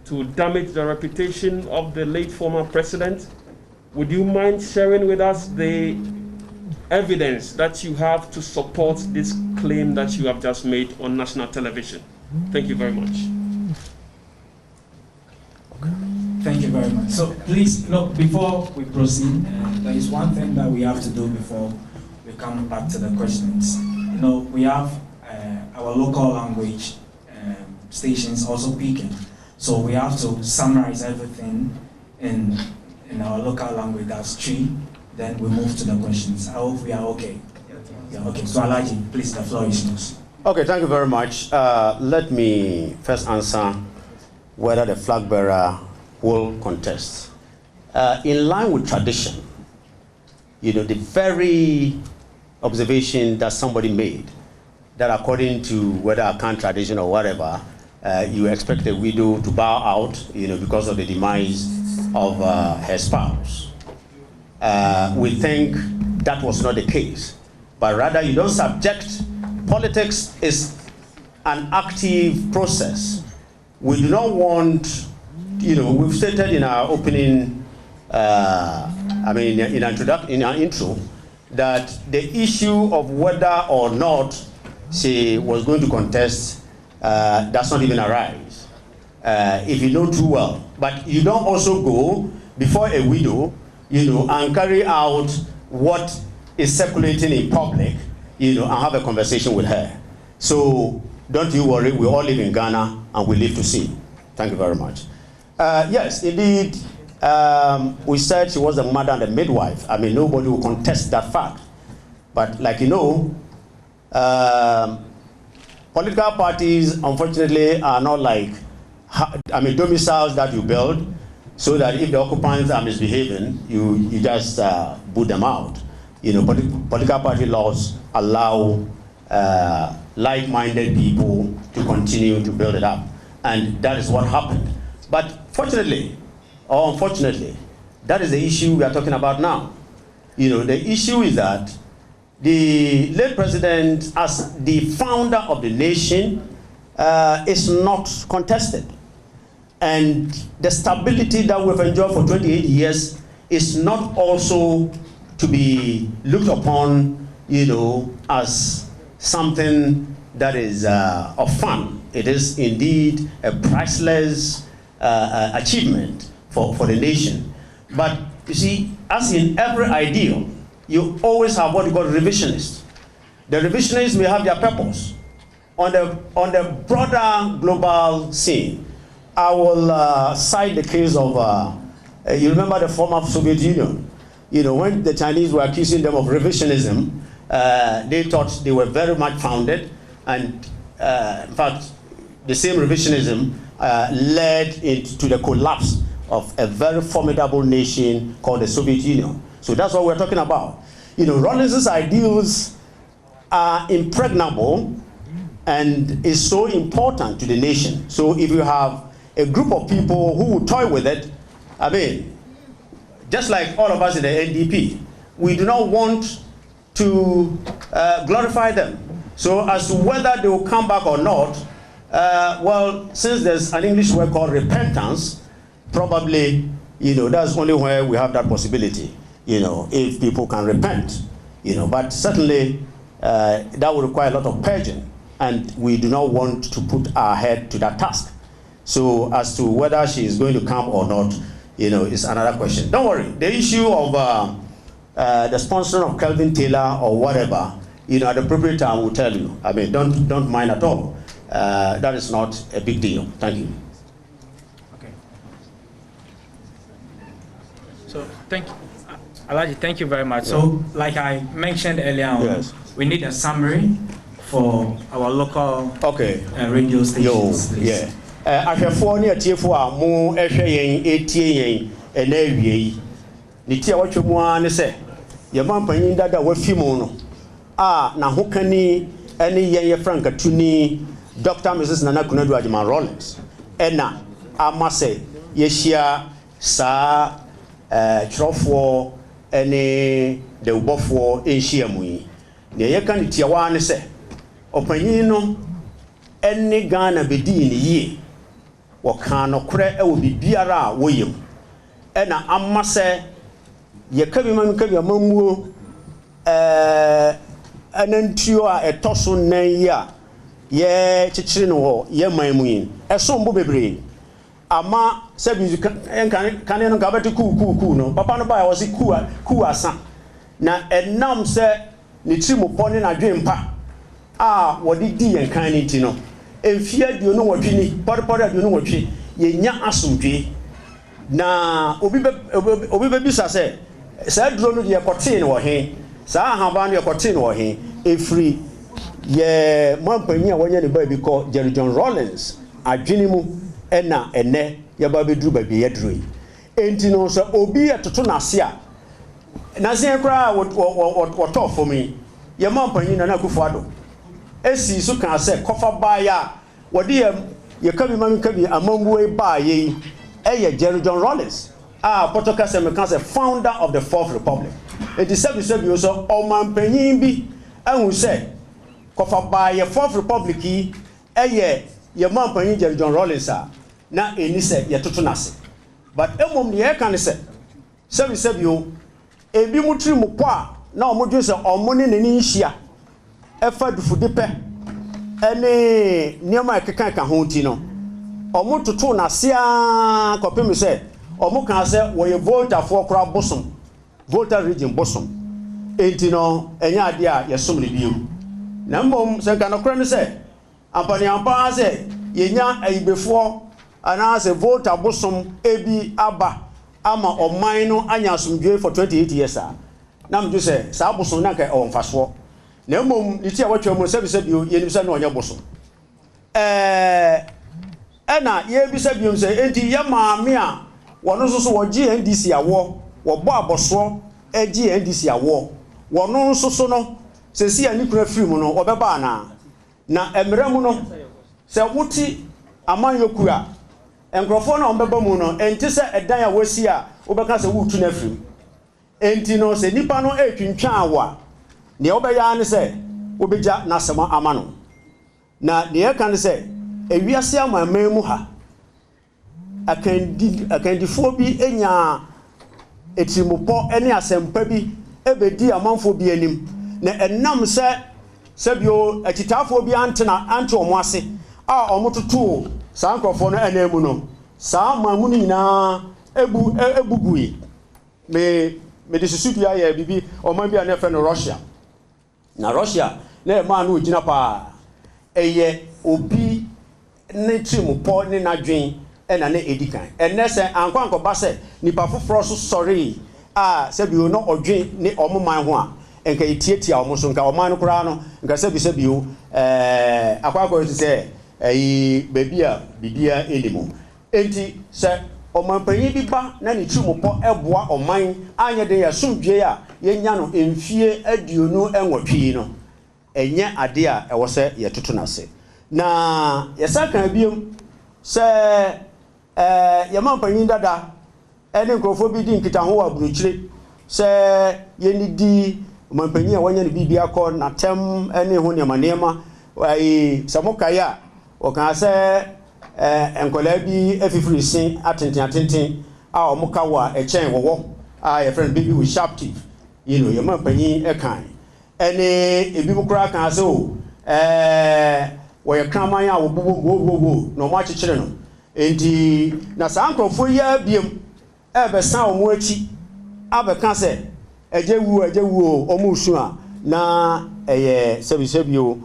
Speaker 4: to damage the reputation of the late former president. Would you mind sharing with us the evidence that you have to support this claim that you have just made on national television? Thank you very much.
Speaker 7: Thank you very much. So please, look, before we proceed, there is one thing that we have to do before we come back to the questions. We have our local language stations also peaking. So we have to summarize everything in our local language, that's Twi, then we move to the questions. I hope we are okay. Yeah, okay, so Alaji, please, the floor is yours.
Speaker 23: Okay, thank you very much. Let me first answer whether the flag bearer will contest. In line with tradition, the very observation that somebody made, that according to whether Akan tradition or whatever, you expect a widow to bow out, because of the demise of her spouse. We think that was not the case, but rather you don't subject. Politics is an active process. We do not want, we've stated in our opening, in our intro, that the issue of whether or not she was going to contest does not even arise. If you know too well. But you don't also go before a widow, and carry out what is circulating in public, and have a conversation with her. So don't you worry, we all live in Ghana and we live to see. Thank you very much. Yes, indeed, we said she was the mother and the midwife. Nobody will contest that fact. But like political parties, unfortunately, are not like, domiciles that you build, so that if the occupants are misbehaving, you just boot them out. Political party laws allow like-minded people to continue to build it up. And that is what happened. But fortunately, or unfortunately, that is the issue we are talking about now. The issue is that the late president, as the founder of the nation, is not contested. And the stability that we've enjoyed for 28 years is not also to be looked upon, as something that is of fun. It is indeed a priceless achievement for the nation. But you see, as in every ideal, you always have what you call revisionists. The revisionists may have their purpose. On the broader global scene, I will cite the case of, you remember the former Soviet Union. When the Chinese were accusing them of revisionism, they thought they were very much founded. And in fact, the same revisionism led into the collapse of a very formidable nation called the Soviet Union. So that's what we're talking about. Rawlings's ideals are impregnable and is so important to the nation. So if you have a group of people who will toy with it, just like all of us in the NDP, we do not want to glorify them. So as to whether they will come back or not, well, since there's an English word called repentance, probably, that's only where we have that possibility. If people can repent, But certainly that would require a lot of purging, and we do not want to put our head to that task. So as to whether she is going to come or not, is another question. Don't worry. The issue of the sponsoring of Kelvin Taylor or whatever, at the appropriate time we'll tell you. I mean, don't mind at all. That is not a big deal. Thank you.
Speaker 7: Okay. So thank you, Alaji. Thank you very much. Yeah. So, like I mentioned earlier on, yes, we need a summary for our local radio stations.
Speaker 23: Yeah. Ahwefo ne atiefo a mo ehwe yen etie yen ena awie yi ne tie watwemu a ne se ye mampanyin dada wafimu no na hokani ene yen ye frankatuni Dr. Mrs. Nana Kunadu Ajiman Rollins ena amase ye hia sa trofo ene de ubofo enhia mu yi ne ye kan tie wa ne se opanyin no ene Ghana bedi ni yi wakano kure ewo bibiara woyem ena amase ye kabi mamuo anantuo a etoso nan yi a ye chichiri no ho ye manmu yin eso mbo bebre ama sabi kan no gabati ku no papa no ba wo si ku asa na enam se ni trimu pone na dwempa a wodi di yen kan ni ti no enfia dio no wotwe ni porporo dio no wotwe ye nya asomdwe na obi be bisa se sa duro no ye kotin wo he sa ahaba no ye kotin wo he efri ye mampanyi a wonya ne ba bi ko Jerry John Rollins adwene mu ena ene ye ba be duru ba bi ye duru enti no so obi etoto na se a na se kra wo to for me ye mampanyi na Akufo Addo esi so kan se kofa baya wodi ye kabi mami kabi amambuwe baye Jerry John Rollins Potoka se me kan se founder of the Fourth Republic it is sabi so omampanyin bi ehun se kofa baya Fourth Republic yi ye mampanyin Jerry John Rollins na eni se ye toto nase but emom ne ye kan se sabi o ebi mutri mu po a na omodwe se omone nani nhia efa dufude pe ene niama ekeka ka ho nti no omo toto na sia kopem se omo kan se wo ye volta fo kra bosom volta region bosom enti no enya ade a ye som ne biu na mbom se kan kra ne se ampani ampa se ye nya ayibefo ana se volta bosom ebi aba ama oman no anya asomdwe for 28 years na mdu se sa bosom na ka o mfaso na mom iti a watwa mu sabi bio ye nimsa na onye boso ena ye bi sabi mu se enti ye maame a wono so wo gi NDC awo wo bo aboso agi NDC awo wono so no se si ani kura firi mu no obeba na emre mu no se wuti aman yokura enkrofo na ombeba mu no enti se edan a wasi a obeka se wutu na firi enti no se nipa no etwintwa awa ne obeya ne se obeja na sema amano na ne kan se ewiase amaman mu ha akandifo bi enya etimopo ene asempa bi ebedi amanfo bi anim na enam se bio akitafo bi ante omo ase a omo tutu sa nkrofo no enemu no sa mamu nyina ebugui me disusu bia ya bibi oman bia na fe no Russia na Russia na ma no gina pa eye obi ne trimupo ne nadwen ena ne edikan enne se ankwanko ba se nipa foforo so sorry se bi no odwen ne omoman ho a enka etietia omo so nka oman no kura no nka se bi akwakọ se bebia bibia elimu enti se omampanyi bi ba na ne trimupo eboa oman anya de ya sumdwe a yenya no emfie aduonu enwotwe no enye ade a ewo se ye toto nase na yesaka biem se ye mampanyi dada ene nkrofo bi di nkita ho aburuchire se ye ni di mampanyi a wanya ne bibia ko na tem ene ho ne manema samokaya o kan se enkola bi efifirisin atenten a omuka wa echen wowo a your friend baby with sharp teeth ye mampanyi ekan ɛne ebi mu koraa kan sɛ o wɔyɛ kraman a wɔbobobobobɔ na ɔmo akyekyere no enti na saa nkurɔfoɔ yi abiem ɛbɛsan ɔmo akyi abɛka sɛ agye wuo ɔmo usu a na ɛyɛ sɛbisɛbi o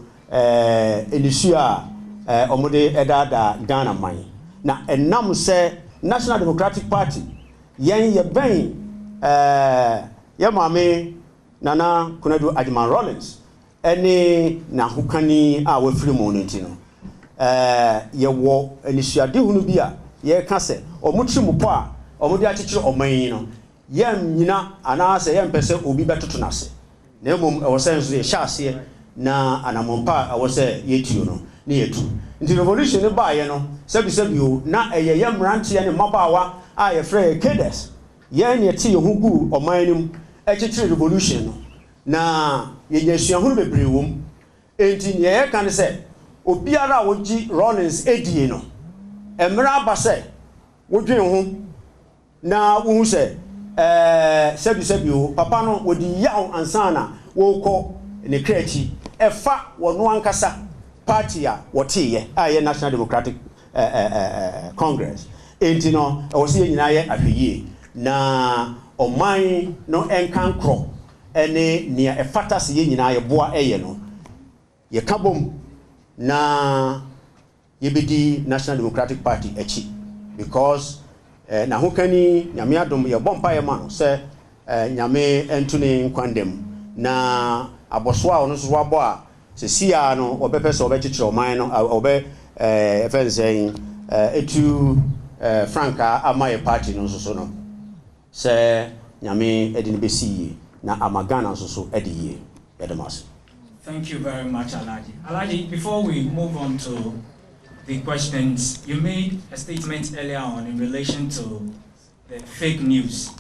Speaker 23: enisu a ɔmo de ɛdaadaa Ghana man na ɛnam sɛ National Democratic Party yɛn yɛbɛn yɛ maame Nana Kunadu Adjuman Rawlings ɛne n'ahokani a wafiri mu no nti no yɛwɔ enisuade hunu bi a yɛka sɛ ɔmo tiri mu pɔ a ɔmo de akyekyere ɔman yi no yɛn nyina anaasɛ yɛn pɛ sɛ obi bɛtoto n'ase na mmom ɛwɔ sɛ nso yɛhyɛ aseɛ na anamɔmpa a ɛwɔ sɛ yɛtuo no ne yɛtu nti revolution no baayɛ no sɛbisɛbi o na ɛyɛ yɛ mmeranteɛ ne mmabaawa a yɛfrɛ yɛ cadres yɛn ne yɛte yɛn ho gu ɔman no mu ɛkyekyere revolution no na yɛnya suahunu bebree wɔ mu enti nea yɛka ne sɛ obiara a wogye Rawlings edie no mmerɛ aba sɛ wodwen ho na wohu sɛ sɛbisɛbi o papa no wɔde yaw ansa na wɔkɔ ne kra akyi ɛfa wɔno ankasa party a wɔteyɛ a yɛ National Democratic Congress enti no ɛwɔ sɛ yɛn nyinaa yɛ ahwɛyie na ɔman no ɛnka nkorɔ ɛne nea ɛfata sɛ yɛn nyinaa yɛboa ɛyɛ no yɛka bom na yɛbɛdi National Democratic Party akyi because n'ahokani nyame adom yɛbɔ mpa yɛ ma no sɛ nyame ɛnto ne nkwandam na abɔso a ɔno nso wabɔ a sɛsia no wɔbɛpɛ sɛ wɔbɛkyekyere ɔman no wɔbɛ ɛfɛ nsɛn ɛtu frankaa ama yɛ party no nso so no sɛ nyame ɛde ne bɛsi yie na ama Ghana nso so ɛde yie yɛdɛm ase.
Speaker 7: Thank you very much, Alhaji. Alhaji, before we move on to the questions, you made a statement earlier on in relation to the fake news.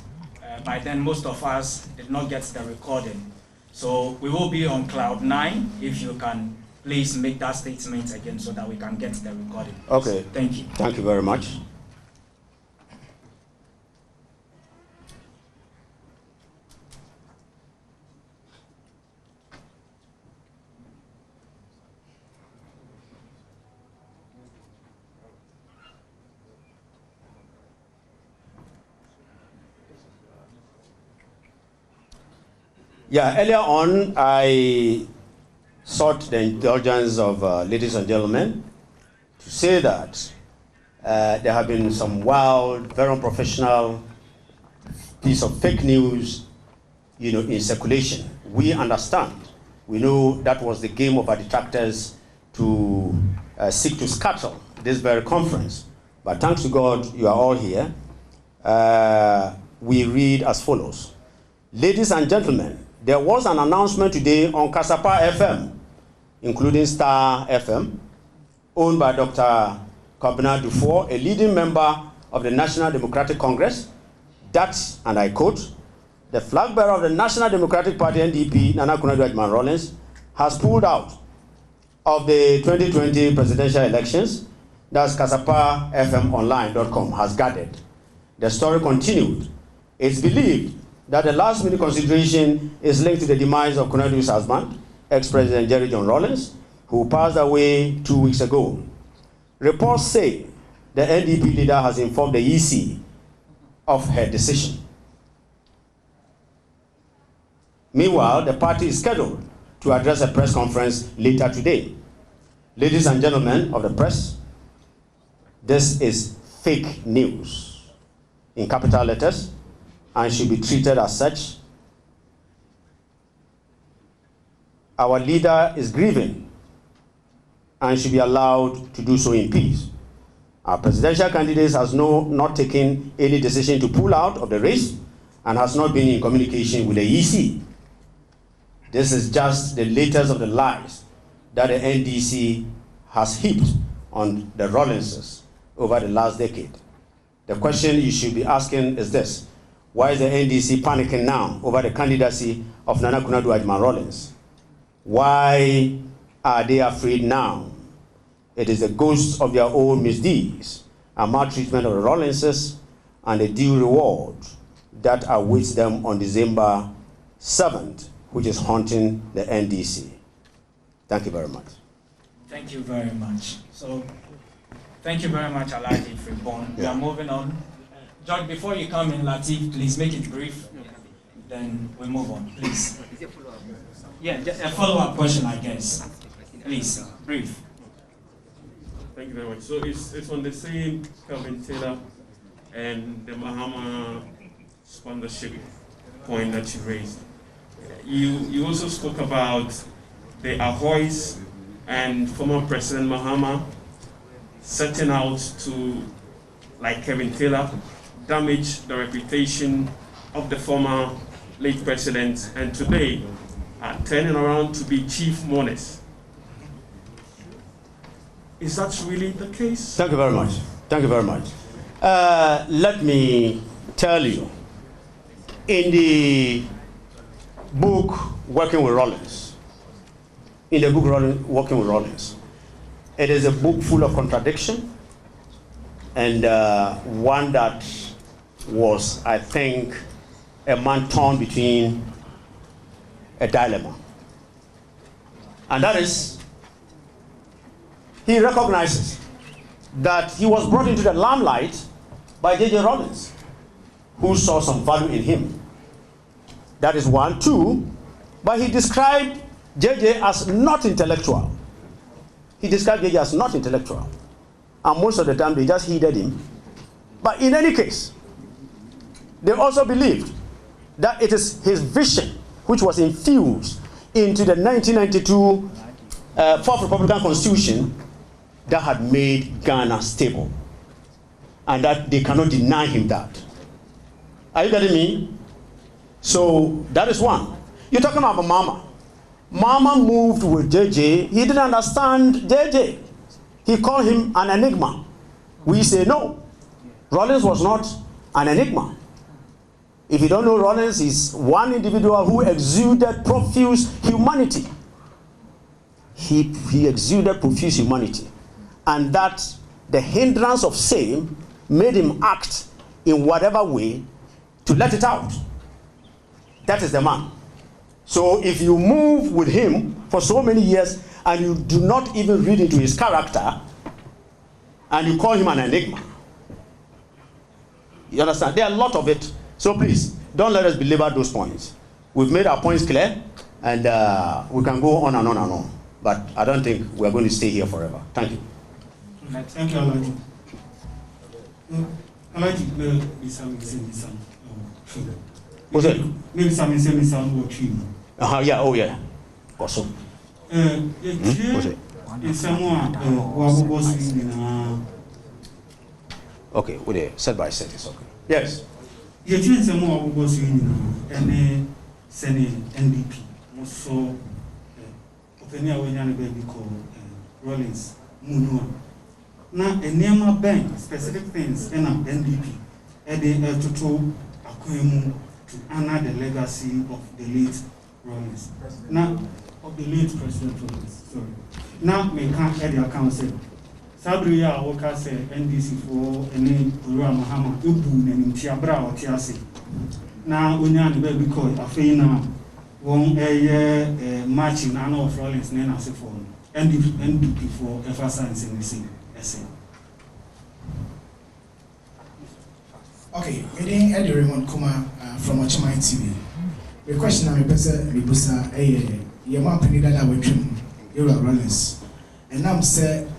Speaker 7: By then, most of us did not get the recording. So we will be on cloud 9. If you can please make that statement again so that we can get the recording.
Speaker 23: Okay.
Speaker 7: Thank you.
Speaker 23: Thank you very much. Yeah, earlier on, I sought the indulgence of ladies and gentlemen to say that there have been some wild, very unprofessional piece of fake news, in circulation. We understand. We know that was the game of our detractors to seek to scuttle this very conference. But thanks to God, you are all here. We read as follows. Ladies and gentlemen, there was an announcement today on Kasapa FM, including Star FM, owned by Dr. Kwabena Dufour, a leading member of the National Democratic Congress, that, and I quote, the flag bearer of the National Democratic Party, NDP, Nana Kunadu Adjuman Rawlings, has pulled out of the 2020 presidential elections. That's KasapaFMOnline.com has gathered. The story continued. It's believed that the last-minute consideration is linked to the demise of Kunadu's husband, ex-President Jerry John Rawlings, who passed away 2 weeks ago. Reports say the NDP leader has informed the EC of her decision. Meanwhile, the party is scheduled to address a press conference later today. Ladies and gentlemen of the press, this is fake news in capital letters and should be treated as such. Our leader is grieving and should be allowed to do so in peace. Our presidential candidate has not taken any decision to pull out of the race and has not been in communication with the EC. This is just the latest of the lies that the NDC has heaped on the Rawlingses over the last decade. The question you should be asking is this: why is the NDC panicking now over the candidacy of Nana Kunadu Adjuman Rawlings? Why are they afraid now? It is the ghosts of their own misdeeds and maltreatment of the Rawlingses and the due reward that awaits them on December 7th which is haunting the NDC. Thank you very much.
Speaker 7: Thank you very much. So, thank you very much, Alhaji Frimpong. We are moving on. George, before you come in, Latif, please make it brief. Then we move on, please. Yeah, just a follow-up question, I guess. Please, brief.
Speaker 4: Thank you very much. So it's on the same Kelvin Taylor and the Mahama sponsorship point that you raised. You also spoke about the Ahoys and former President Mahama setting out to, like Kevin Taylor, damage the reputation of the former late president, and today are turning around to be chief mourners. Is that really the case?
Speaker 23: Thank you very much. Thank you very much. Let me tell you, in the book Working with Rollins, it is a book full of contradiction, and one that was, I think, a man torn between a dilemma. And that is, he recognizes that he was brought into the limelight by J.J. Rollins, who saw some value in him. That is one. Two, but he described J.J. as not intellectual. He described J.J. as not intellectual. And most of the time, they just heeded him. But in any case, they also believed that it is his vision which was infused into the 1992 Fourth Republican Constitution that had made Ghana stable. And that they cannot deny him that. Are you getting me? So that is one. You're talking about Mama. Mama moved with JJ. He didn't understand JJ. He called him an enigma. We say no. Rollins was not an enigma. If you don't know Rollins, he's one individual who exuded profuse humanity. He exuded profuse humanity. And that the hindrance of same made him act in whatever way to let it out. That is the man. So if you move with him for so many years and you do not even read into his character and you call him an enigma, you understand? There are a lot of it. So please, don't let us belabor those points. We've made our points clear, and we can go on and on and on. But I don't think we're going to stay here forever. Thank you.
Speaker 7: Thank you, Alhaji. Alhaji,
Speaker 23: what's it?
Speaker 7: Maybe some what you.
Speaker 23: Yeah, oh yeah. Also.
Speaker 7: What's it?
Speaker 23: Okay, with a set by set, it's okay. Yes.
Speaker 7: You're doing some more was and Senate NDP. Also, opening a young baby called Rollins Munua. Now, a name bank, specific things, and NDP, and they are to honor the legacy of the late Rollins. Now, of the late President Rollins, sorry. Now, we can't add the council. Sabria Waka said NDC for any Ura Mahama, Ubu, and Tiabra or Tiasi. Now, Unyan baby called Afina, one a year marching annual of Rollins, Nana Sephone, NDP for FR Science in the same essay.
Speaker 8: Okay, meeting Eddie Raymond Kuma from Ochimai TV. The question I'm a person, Mibusa, a Yama Penida that we trim, Ura Rollins. And I'm said,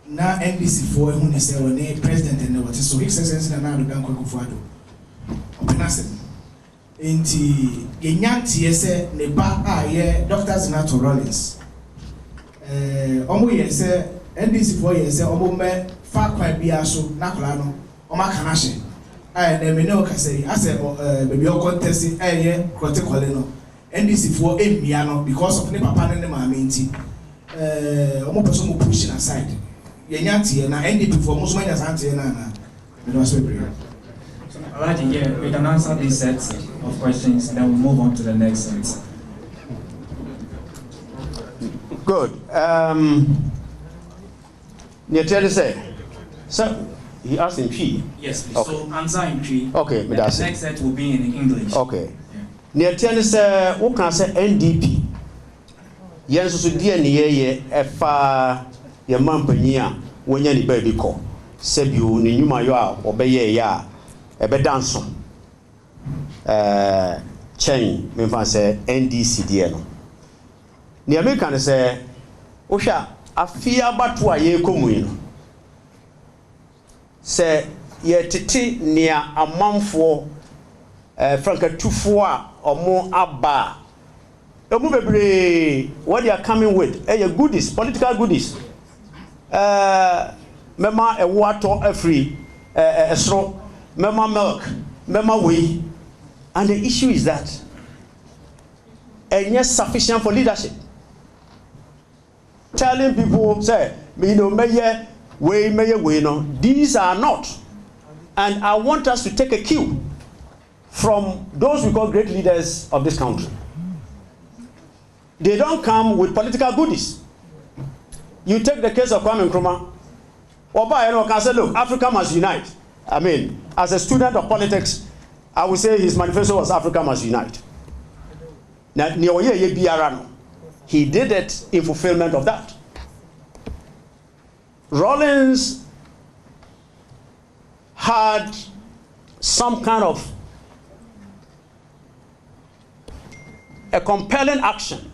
Speaker 8: now NDC for who is the president and what is so exercise and now the bank of Fado. Openasem. Inti Yanti say Neba ye doctors Nato Rollins. Omo yese NDC for yese omo me fa kwa biaso nakolano oma kanashe. Me no ka say as baby o contest ye krote kwale no. NDC for emia no because of ne papa ne ma nti omo person mo pushing aside. Yanti na NDP for most many asante na we was very.
Speaker 7: Alright, yeah, we can answer this set of questions, then we'll move on to the next set.
Speaker 23: Good. Nieteli say, so he asked in P.
Speaker 7: Yes, please. Okay. So answer in P.
Speaker 23: Okay,
Speaker 7: the next set will be in English.
Speaker 23: Okay. near tennis, who can say NDP. Yes, so dear near your mampania when any baby call. Sebu, ni nyuma yo obeye ya ebe danso chain me fa say NDC die no ni America ne say wo hwa afia bato a ye komu yi no say ye tete nia amanfo franka tufo a omo aba emu bebre what they are coming with goodies, political goodies. Mema a water free straw, mema milk, mema whey. And the issue is that and yes sufficient for leadership. Telling people say, you know, may no, these are not. And I want us to take a cue from those we call great leaders of this country. They don't come with political goodies. You take the case of Kwame Nkrumah. Oba, can say, look, Africa must unite. I mean, as a student of politics, I would say his manifesto was Africa must unite. Now, he did it in fulfillment of that. Rawlings had some kind of a compelling action.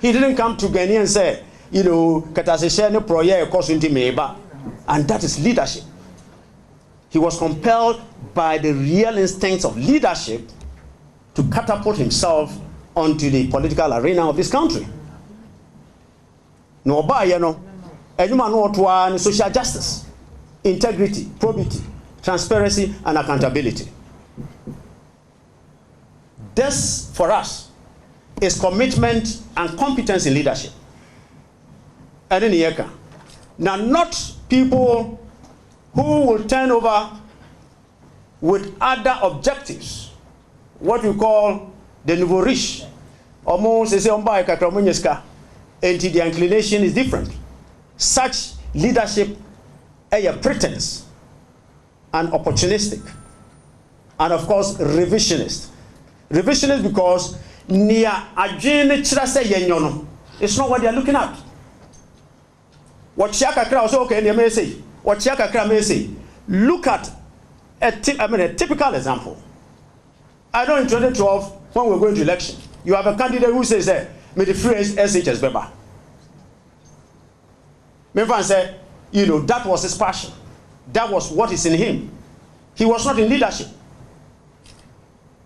Speaker 23: He didn't come to Ghana and say, you know, and that is leadership. He was compelled by the real instincts of leadership to catapult himself onto the political arena of this country. No, social justice, integrity, probity, transparency, and accountability. This, for us, is commitment and competence in leadership. And in Yeka. Now, not people who will turn over with other objectives, what we call the nouveau riche. Almost the inclination is different. Such leadership is a pretense and opportunistic, and of course revisionist. Revisionist because it's not what they are looking at. What Chiaka was okay, they may say. What Chiaka may say. Look at a typical example. I know in 2012, when we're going to election, you have a candidate who says, may the free SHS Beba. Memphis said, you know, that was his passion. That was what is in him. He was not in leadership.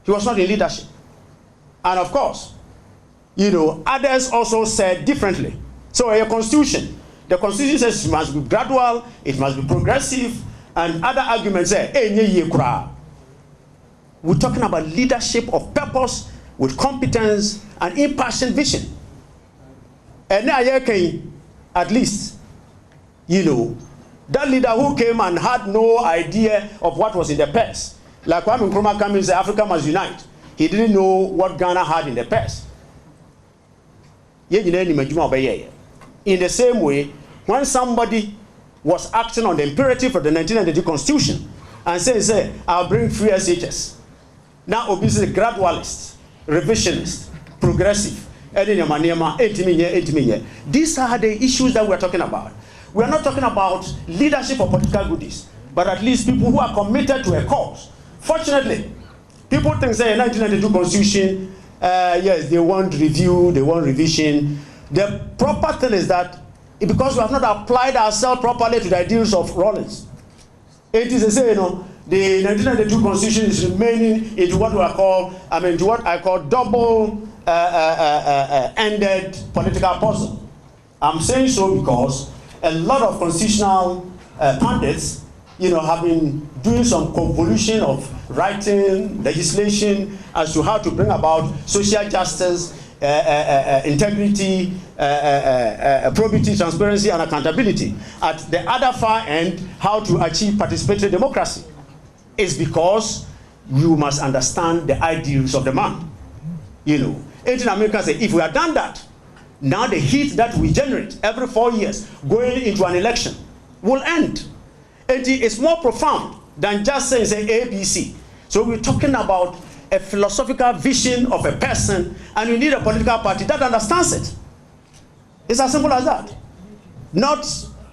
Speaker 23: He was not in leadership. And of course, you know, others also said differently. So a constitution, the constitution says it must be gradual, it must be progressive, and other arguments say, we're talking about leadership of purpose with competence and impassioned vision. And now at least, you know, that leader who came and had no idea of what was in the past. Like Kwame Nkrumah came and said, Africa must unite. He didn't know what Ghana had in the past. In the same way, when somebody was acting on the imperative of the 1992 Constitution and say, I'll bring free SHS. Now, obviously, gradualist, revisionist, progressive. These are the issues that we're talking about. We're not talking about leadership or political goodies, but at least people who are committed to a cause. Fortunately, people think, say, 1992 Constitution, yes, they want review, they want revision. The proper thing is that because we have not applied ourselves properly to the ideals of Rawlings, it is to say, you know, the 1992 Constitution is remaining into what we are called, into what I call double-ended political puzzle. I'm saying so because a lot of constitutional pundits, you know, have been doing some convolution of writing, legislation as to how to bring about social justice, integrity, probity, transparency, and accountability. At the other far end, how to achieve participatory democracy. It's because you must understand the ideals of the man. You know, in America say, if we have done that, now the heat that we generate every 4 years going into an election will end. And it's more profound than just saying, say, ABC. So we're talking about a philosophical vision of a person, and you need a political party that understands it. It's as simple as that. Not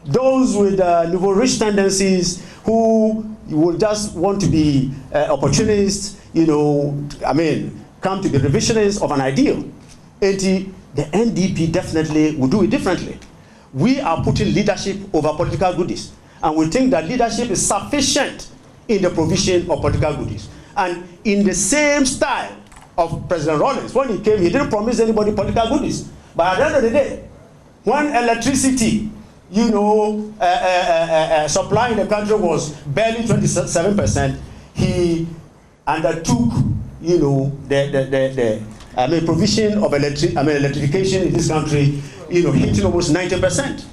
Speaker 23: those with nouveau riche tendencies who will just want to be opportunists, come to be revisionists of an ideal. The NDP definitely will do it differently. We are putting leadership over political goodies, and we think that leadership is sufficient in the provision of political goodies. And in the same style of President Rawlings, when he came, he didn't promise anybody political goodies. But at the end of the day, when electricity, supply in the country was barely 27%, he undertook, the provision of electrification in this country, hitting almost 90%.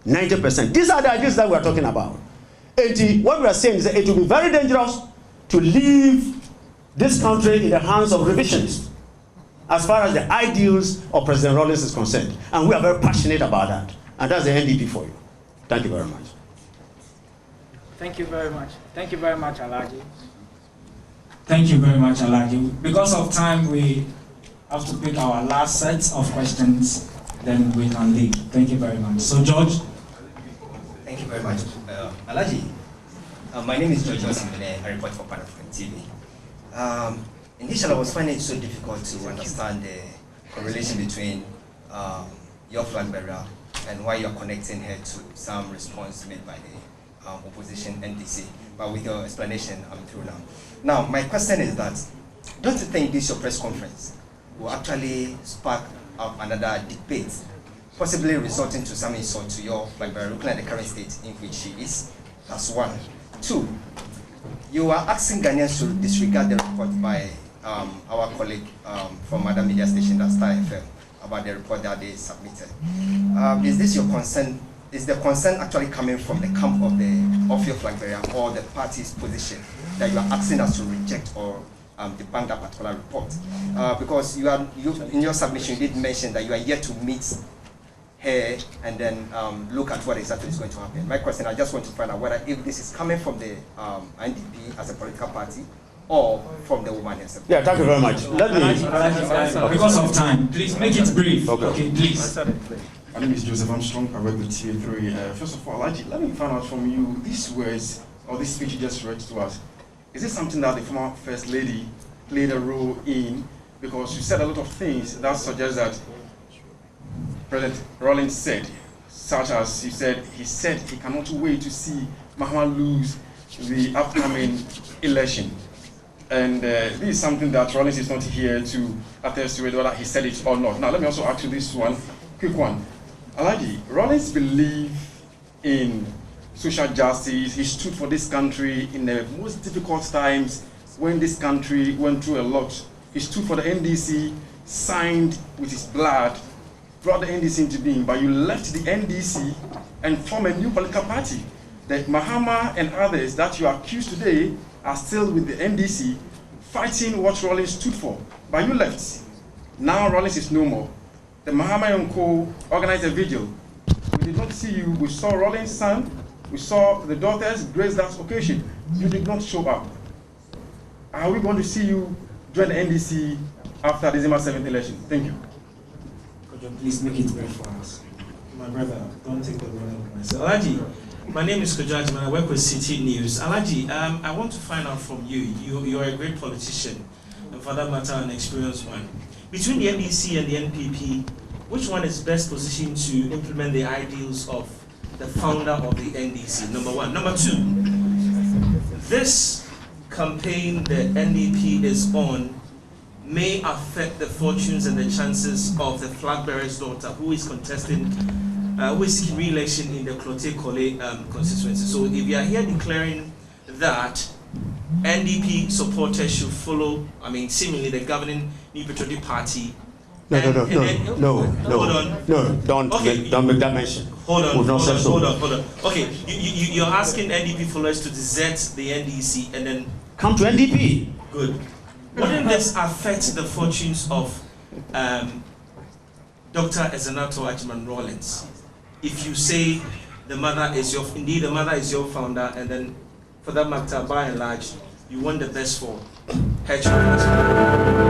Speaker 23: 90%. These are the ideas that we are talking about. And what we are saying is that it will be very dangerous to leave this country in the hands of revisionists as far as the ideals of President Rawlings is concerned. And we are very passionate about that. And that's the NDP for you. Thank you very much.
Speaker 7: Thank you very much. Thank you very much, Alhaji. Thank you very much, Alhaji. Because of time, we have to pick our last set of questions, then we can leave. Thank you very much. So, George.
Speaker 9: Thank you very much. Alhaji, my name is George Osimene. I report for Pan African TV. Initially, I was finding it so difficult to understand the correlation between your flag bearer and why you're connecting her to some response made by the opposition NDC. But with your explanation, I'm through now. Now, my question is that, don't you think this your press conference will actually spark up another debate, possibly resulting to some insult to your flag bearer, looking at the current state in which she is? That's one. Two, you are asking Ghanaians to disregard the report by our colleague from other media station, that's Star FM, about the report that they submitted. Is this your concern? Is the concern actually coming from the camp of your flag bearer or the party's position that you are asking us to reject or debunk that particular report? Because you in your submission you did mention that you are yet to meet her and then look at what exactly is going to happen. My question, I just want to find out whether if this is coming from the NDP as a political party or from the woman herself.
Speaker 23: Yeah, thank you very much. Let me,
Speaker 7: because of time, please make it brief. Okay, please.
Speaker 10: My name is Joseph Armstrong. I work with TA3. First of all, let me find out from you, these words, or this speech you just read to us, is it something that the former First Lady played a role in? Because you said a lot of things that suggest that President Rawlings said, such as he said he cannot wait to see Mahama lose the upcoming election. And this is something that Rawlings is not here to attest to whether he said it or not. Now, let me also ask you this one, quick one. Alhaji, Rawlings believed in social justice. He stood for this country in the most difficult times when this country went through a lot. He stood for the NDC, signed with his blood, brought the NDC into being, but you left the NDC and formed a new political party. The Mahama and others that you accuse today are still with the NDC, fighting what Rawlings stood for, but you left. Now Rawlings is no more. The Mahama and Co. organized a vigil. We did not see you. We saw Rawlings' son. We saw the daughters grace that occasion. You did not show up. Are we going to see you join the NDC after December 7th election? Thank you.
Speaker 7: Could you please make it brief for us? My brother, don't take the word of myself. Alhaji, my name is Kojaji and I work with City News. Alhaji, I want to find out from you. You are a great politician, and for that matter, an experienced one. Between the NDC and the NPP, which one is best positioned to implement the ideals of the founder of the NDC? Number one. Number two, this campaign the NDP is on may affect the fortunes and the chances of the flag bearer's daughter who is contesting, who is seeking re-election in the Clote-Kole constituency. So if you are here declaring that NDP supporters should follow, seemingly the governing New Patriotic Party.
Speaker 23: No, don't make that mention.
Speaker 7: Hold on. Okay, you're asking NDP followers to desert the NDC and then
Speaker 23: come to NDP.
Speaker 7: Good. Wouldn't this affect the fortunes of Dr. Ezenato Agyemang Rawlings? If you say the mother is your founder, and then for that matter, by and large, you want the best for
Speaker 4: her children.